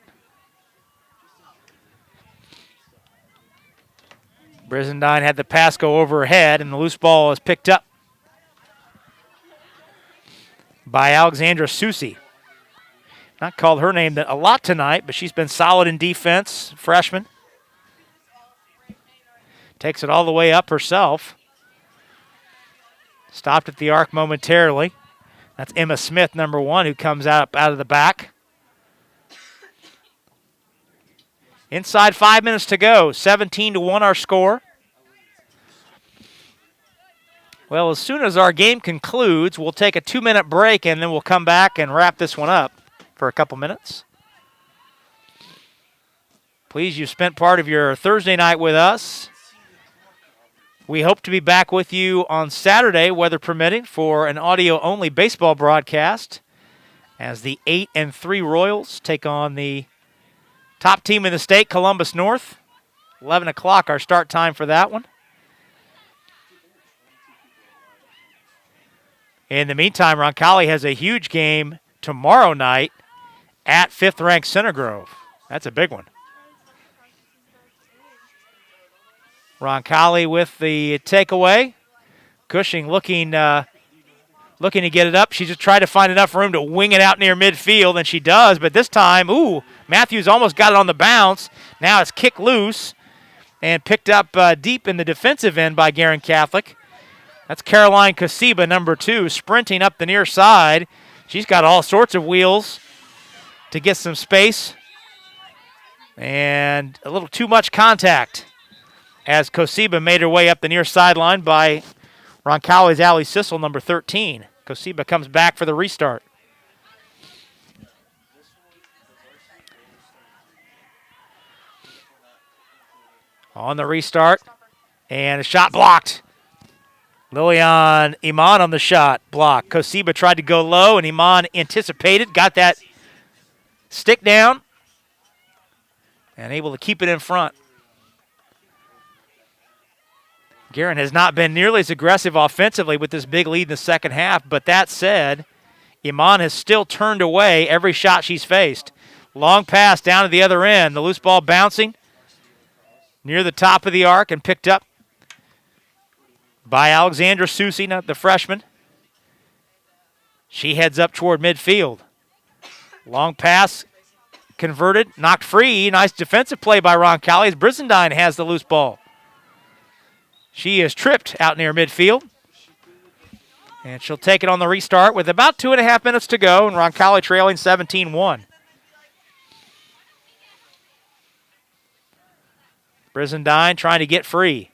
Brizendine had the pass go over her head, and the loose ball is picked up by Alexandra Susi. Not called her name a lot tonight, but she's been solid in defense, freshman. Takes it all the way up herself. Stopped at the arc momentarily. That's Emma Smith, number 1, who comes out of the back. Inside 5 minutes to go. 17-1 our score. Well, as soon as our game concludes, we'll take a 2-minute break, and then we'll come back and wrap this one up for a couple minutes. Please, you've spent part of your Thursday night with us. We hope to be back with you on Saturday, weather permitting, for an audio-only baseball broadcast as the 8-3 Royals take on the top team in the state, Columbus North. 11 o'clock our start time for that one. In the meantime, Roncalli has a huge game tomorrow night at 5th-ranked Center Grove. That's a big one. Roncalli with the takeaway. Cushing looking to get it up. She just tried to find enough room to wing it out near midfield, and she does. But this time, Matthews almost got it on the bounce. Now it's kicked loose and picked up deep in the defensive end by Guerin Catholic. That's Caroline Kosiba, number 2, sprinting up the near side. She's got all sorts of wheels to get some space. And a little too much contact as Kosiba made her way up the near sideline by Roncalli's Allie Sissel, number 13. Kosiba comes back for the restart. On the restart, and a shot blocked. Lilian Iman on the shot, block. Kosiba tried to go low, and Iman anticipated, got that stick down, and able to keep it in front. Guerin has not been nearly as aggressive offensively with this big lead in the second half, but that said, Iman has still turned away every shot she's faced. Long pass down to the other end. The loose ball bouncing near the top of the arc and picked up by Alexandra Susi, the freshman. She heads up toward midfield. Long pass converted, knocked free. Nice defensive play by Roncalli as Brizendine has the loose ball. She is tripped out near midfield. And she'll take it on the restart with about 2.5 minutes to go, and Roncalli trailing 17-1. Brizendine trying to get free.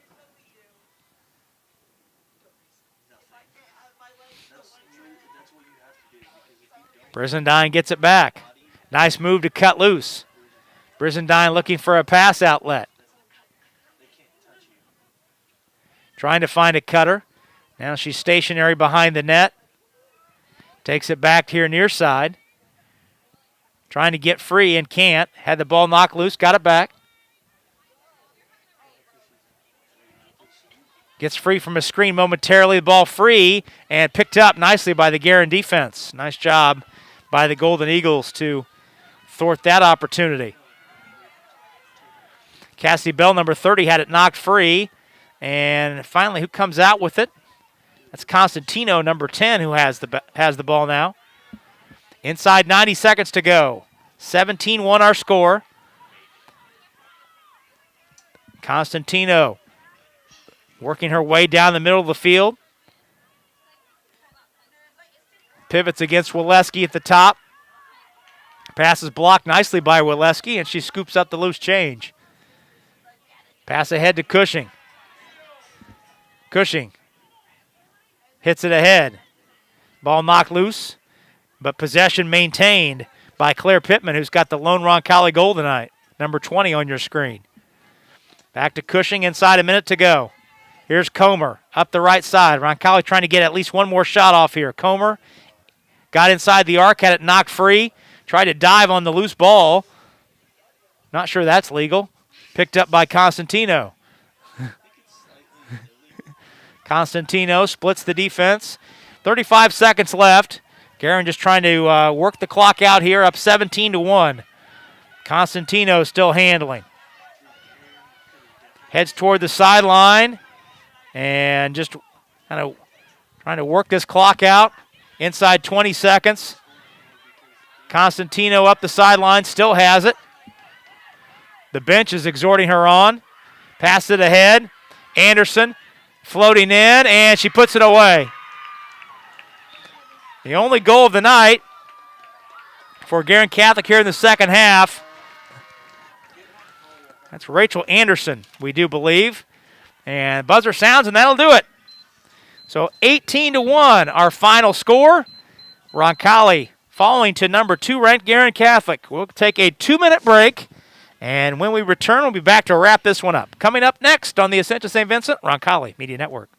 Brizendine gets it back. Nice move to cut loose. Brizendine looking for a pass outlet. Trying to find a cutter. Now she's stationary behind the net. Takes it back here near side. Trying to get free and can't. Had the ball knocked loose, got it back. Gets free from a screen momentarily. The ball free and picked up nicely by the Guerin defense. Nice job by the Golden Eagles to thwart that opportunity. Cassie Bell, number 30, had it knocked free. And finally, who comes out with it? That's Constantino, number 10, who has the ball now. Inside 90 seconds to go. 17-1 our score. Constantino working her way down the middle of the field. Pivots against Waleski at the top. Pass is blocked nicely by Waleski, and she scoops up the loose change. Pass ahead to Cushing. Cushing hits it ahead. Ball knocked loose, but possession maintained by Claire Pittman, who's got the lone Roncalli goal tonight, number 20 on your screen. Back to Cushing, inside a minute to go. Here's Comer up the right side. Roncalli trying to get at least one more shot off here. Comer got inside the arc, had it knocked free, tried to dive on the loose ball. Not sure that's legal. Picked up by Constantino. Constantino splits the defense. 35 seconds left. Guerin just trying to work the clock out here, up 17-1. Constantino still handling. Heads toward the sideline and just kind of trying to work this clock out. Inside 20 seconds. Constantino up the sideline, still has it. The bench is exhorting her on. Pass it ahead. Anderson floating in, and she puts it away. The only goal of the night for Guerin Catholic here in the second half. That's Rachel Anderson, we do believe. And buzzer sounds, and that'll do it. So 18-1, our final score. Roncalli falling to number 2 ranked Guerin Catholic. We'll take a 2-minute break, and when we return, we'll be back to wrap this one up. Coming up next on the Ascension St. Vincent Roncalli Media Network.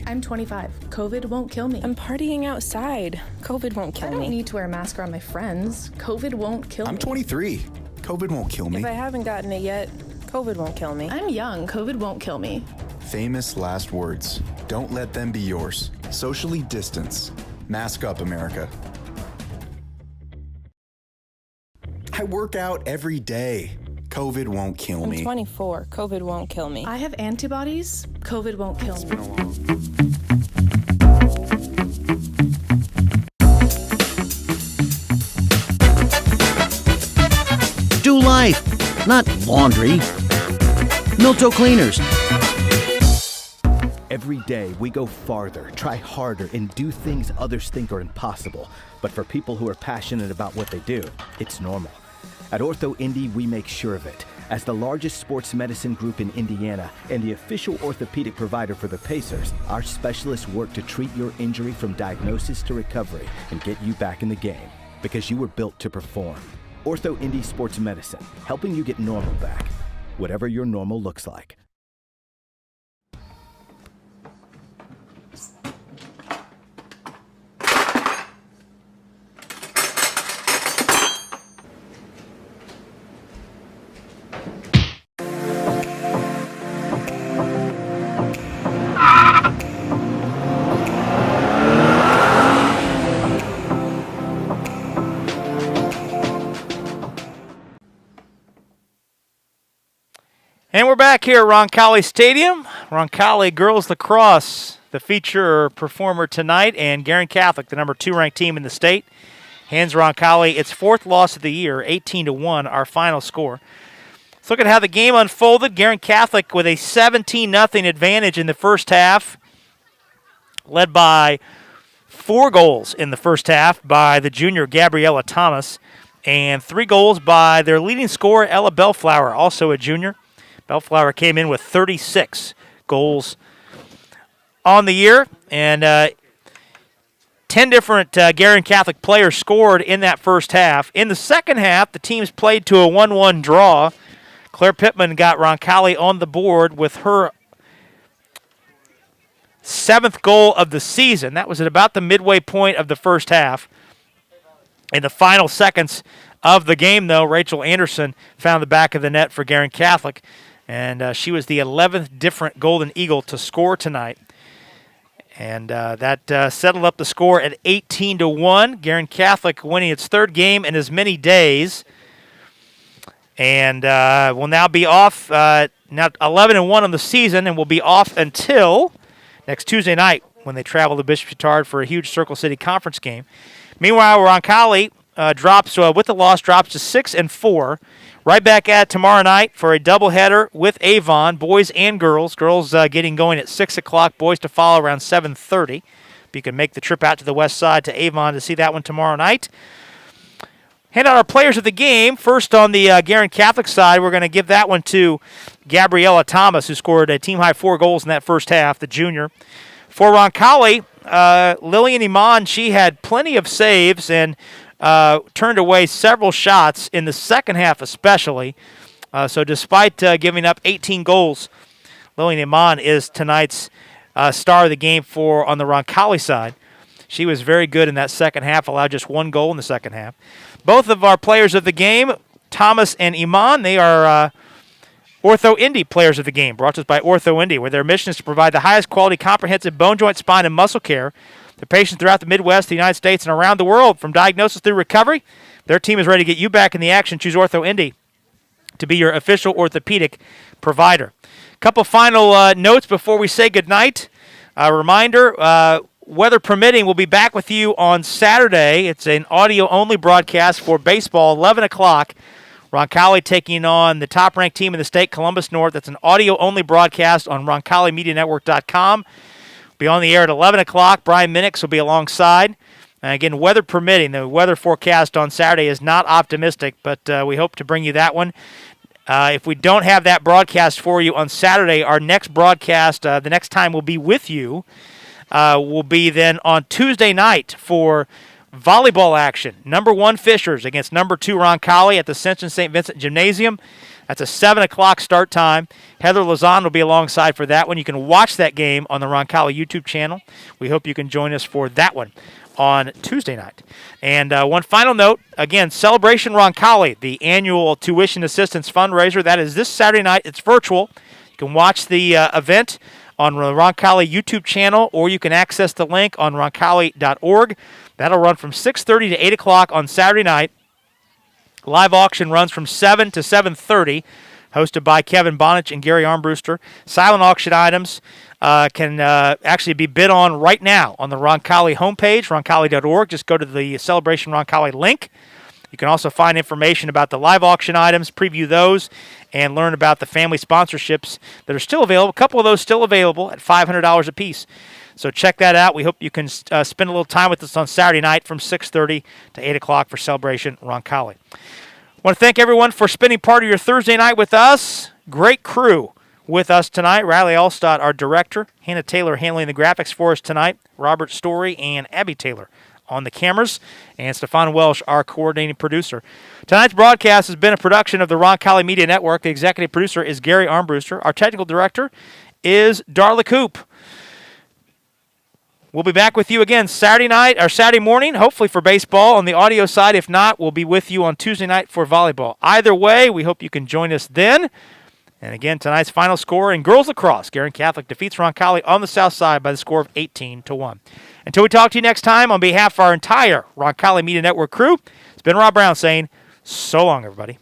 I'm 25. COVID won't kill me. I'm partying outside. COVID won't I kill don't me. need to wear a mask around my friends. COVID won't kill I'm me. 23. COVID won't kill me. If I haven't gotten it yet, COVID won't kill me. I'm young. COVID won't kill me. Famous last words. Don't let them be yours. Socially distance. Mask up, America. I work out every day. COVID won't kill I'm me. 24. COVID won't kill me. I have antibodies. COVID won't kill me. Do life, not laundry. Milto Cleaners. Every day we go farther, try harder, and do things others think are impossible. But for people who are passionate about what they do, it's normal. At Ortho Indy, we make sure of it. As the largest sports medicine group in Indiana and the official orthopedic provider for the Pacers, our specialists work to treat your injury from diagnosis to recovery and get you back in the game, because you were built to perform. Ortho Indy Sports Medicine, helping you get normal back, whatever your normal looks like. And we're back here at Roncalli Stadium. Roncalli girls lacrosse, the feature performer tonight, and Guerin Catholic, the number 2 ranked team in the state, hands Roncalli its 4th loss of the year, 18-1, our final score. Let's look at how the game unfolded. Guerin Catholic with a 17-0 advantage in the first half, led by 4 goals in the first half by the junior Gabriella Thomas, and 3 goals by their leading scorer, Ella Bellflower, also a junior. Bellflower came in with 36 goals on the year, and 10 different Guerin Catholic players scored in that first half. In the second half, the teams played to a 1-1 draw. Claire Pittman got Roncalli on the board with her 7th goal of the season. That was at about the midway point of the first half. In the final seconds of the game, though, Rachel Anderson found the back of the net for Guerin Catholic, and she was the 11th different Golden Eagle to score tonight. And that settled up the score at 18-1. Guerin Catholic winning its 3rd game in as many days. And will now be off, now 11-1 on the season, and will be off until next Tuesday night when they travel to Bishop Chatard for a huge Circle City Conference game. Meanwhile, Roncalli drops with the loss, drops to 6-4. Right back at tomorrow night for a doubleheader with Avon, boys and girls. Girls getting going at 6 o'clock, boys to follow around 7:30. You can make the trip out to the west side to Avon to see that one tomorrow night. Hand out our players of the game. First on the Guerin Catholic side, we're going to give that one to Gabriella Thomas, who scored a team-high 4 goals in that first half, the junior. For Roncalli, Lillian Iman, she had plenty of saves and turned away several shots in the second half especially. So despite giving up 18 goals, Lillian Iman is tonight's star of the game on the Roncalli side. She was very good in that second half, allowed just 1 goal in the second half. Both of our players of the game, Thomas and Iman, they are Ortho Indy players of the game, brought to us by Ortho Indy, where their mission is to provide the highest quality comprehensive bone, joint, spine, and muscle care to patients throughout the Midwest, the United States, and around the world. From diagnosis through recovery, their team is ready to get you back in the action. Choose Ortho Indy to be your official orthopedic provider. A couple final notes before we say goodnight. A reminder, weather permitting, we'll be back with you on Saturday. It's an audio-only broadcast for baseball, 11 o'clock. Roncalli taking on the top-ranked team in the state, Columbus North. That's an audio-only broadcast on RoncalliMediaNetwork.com. Be on the air at 11 o'clock. Brian Minix will be alongside. And again, weather permitting, the weather forecast on Saturday is not optimistic, but we hope to bring you that one. If we don't have that broadcast for you on Saturday, our next broadcast, the next time we'll be with you, will be then on Tuesday night for volleyball action. Number 1 Fishers against number 2 Roncalli at the Ascension St. Vincent Gymnasium. That's a 7 o'clock start time. Heather Lazan will be alongside for that one. You can watch that game on the Roncalli YouTube channel. We hope you can join us for that one on Tuesday night. And one final note, again, Celebration Roncalli, the annual tuition assistance fundraiser. That is this Saturday night. It's virtual. You can watch the event on the Roncalli YouTube channel, or you can access the link on roncalli.org. That'll run from 6:30 to 8 o'clock on Saturday night. Live auction runs from 7 to 7:30, hosted by Kevin Bonich and Gary Armbruster. Silent auction items can actually be bid on right now on the Roncalli homepage, roncalli.org. Just go to the Celebration Roncalli link. You can also find information about the live auction items, preview those, and learn about the family sponsorships that are still available. A couple of those still available at $500 a piece. So check that out. We hope you can spend a little time with us on Saturday night from 6:30 to 8 o'clock for Celebration Roncalli. I want to thank everyone for spending part of your Thursday night with us. Great crew with us tonight. Riley Allstott, our director. Hannah Taylor handling the graphics for us tonight. Robert Story and Abby Taylor on the cameras. And Stefan Welsh, our coordinating producer. Tonight's broadcast has been a production of the Roncalli Media Network. The executive producer is Gary Armbruster. Our technical director is Darla Coop. We'll be back with you again Saturday night or Saturday morning, hopefully for baseball on the audio side. If not, we'll be with you on Tuesday night for volleyball. Either way, we hope you can join us then. And again, tonight's final score in girls lacrosse, Guerin Catholic defeats Roncalli on the south side by the score of 18-1. Until we talk to you next time, on behalf of our entire Roncalli Media Network crew, it's been Rob Brown saying so long, everybody.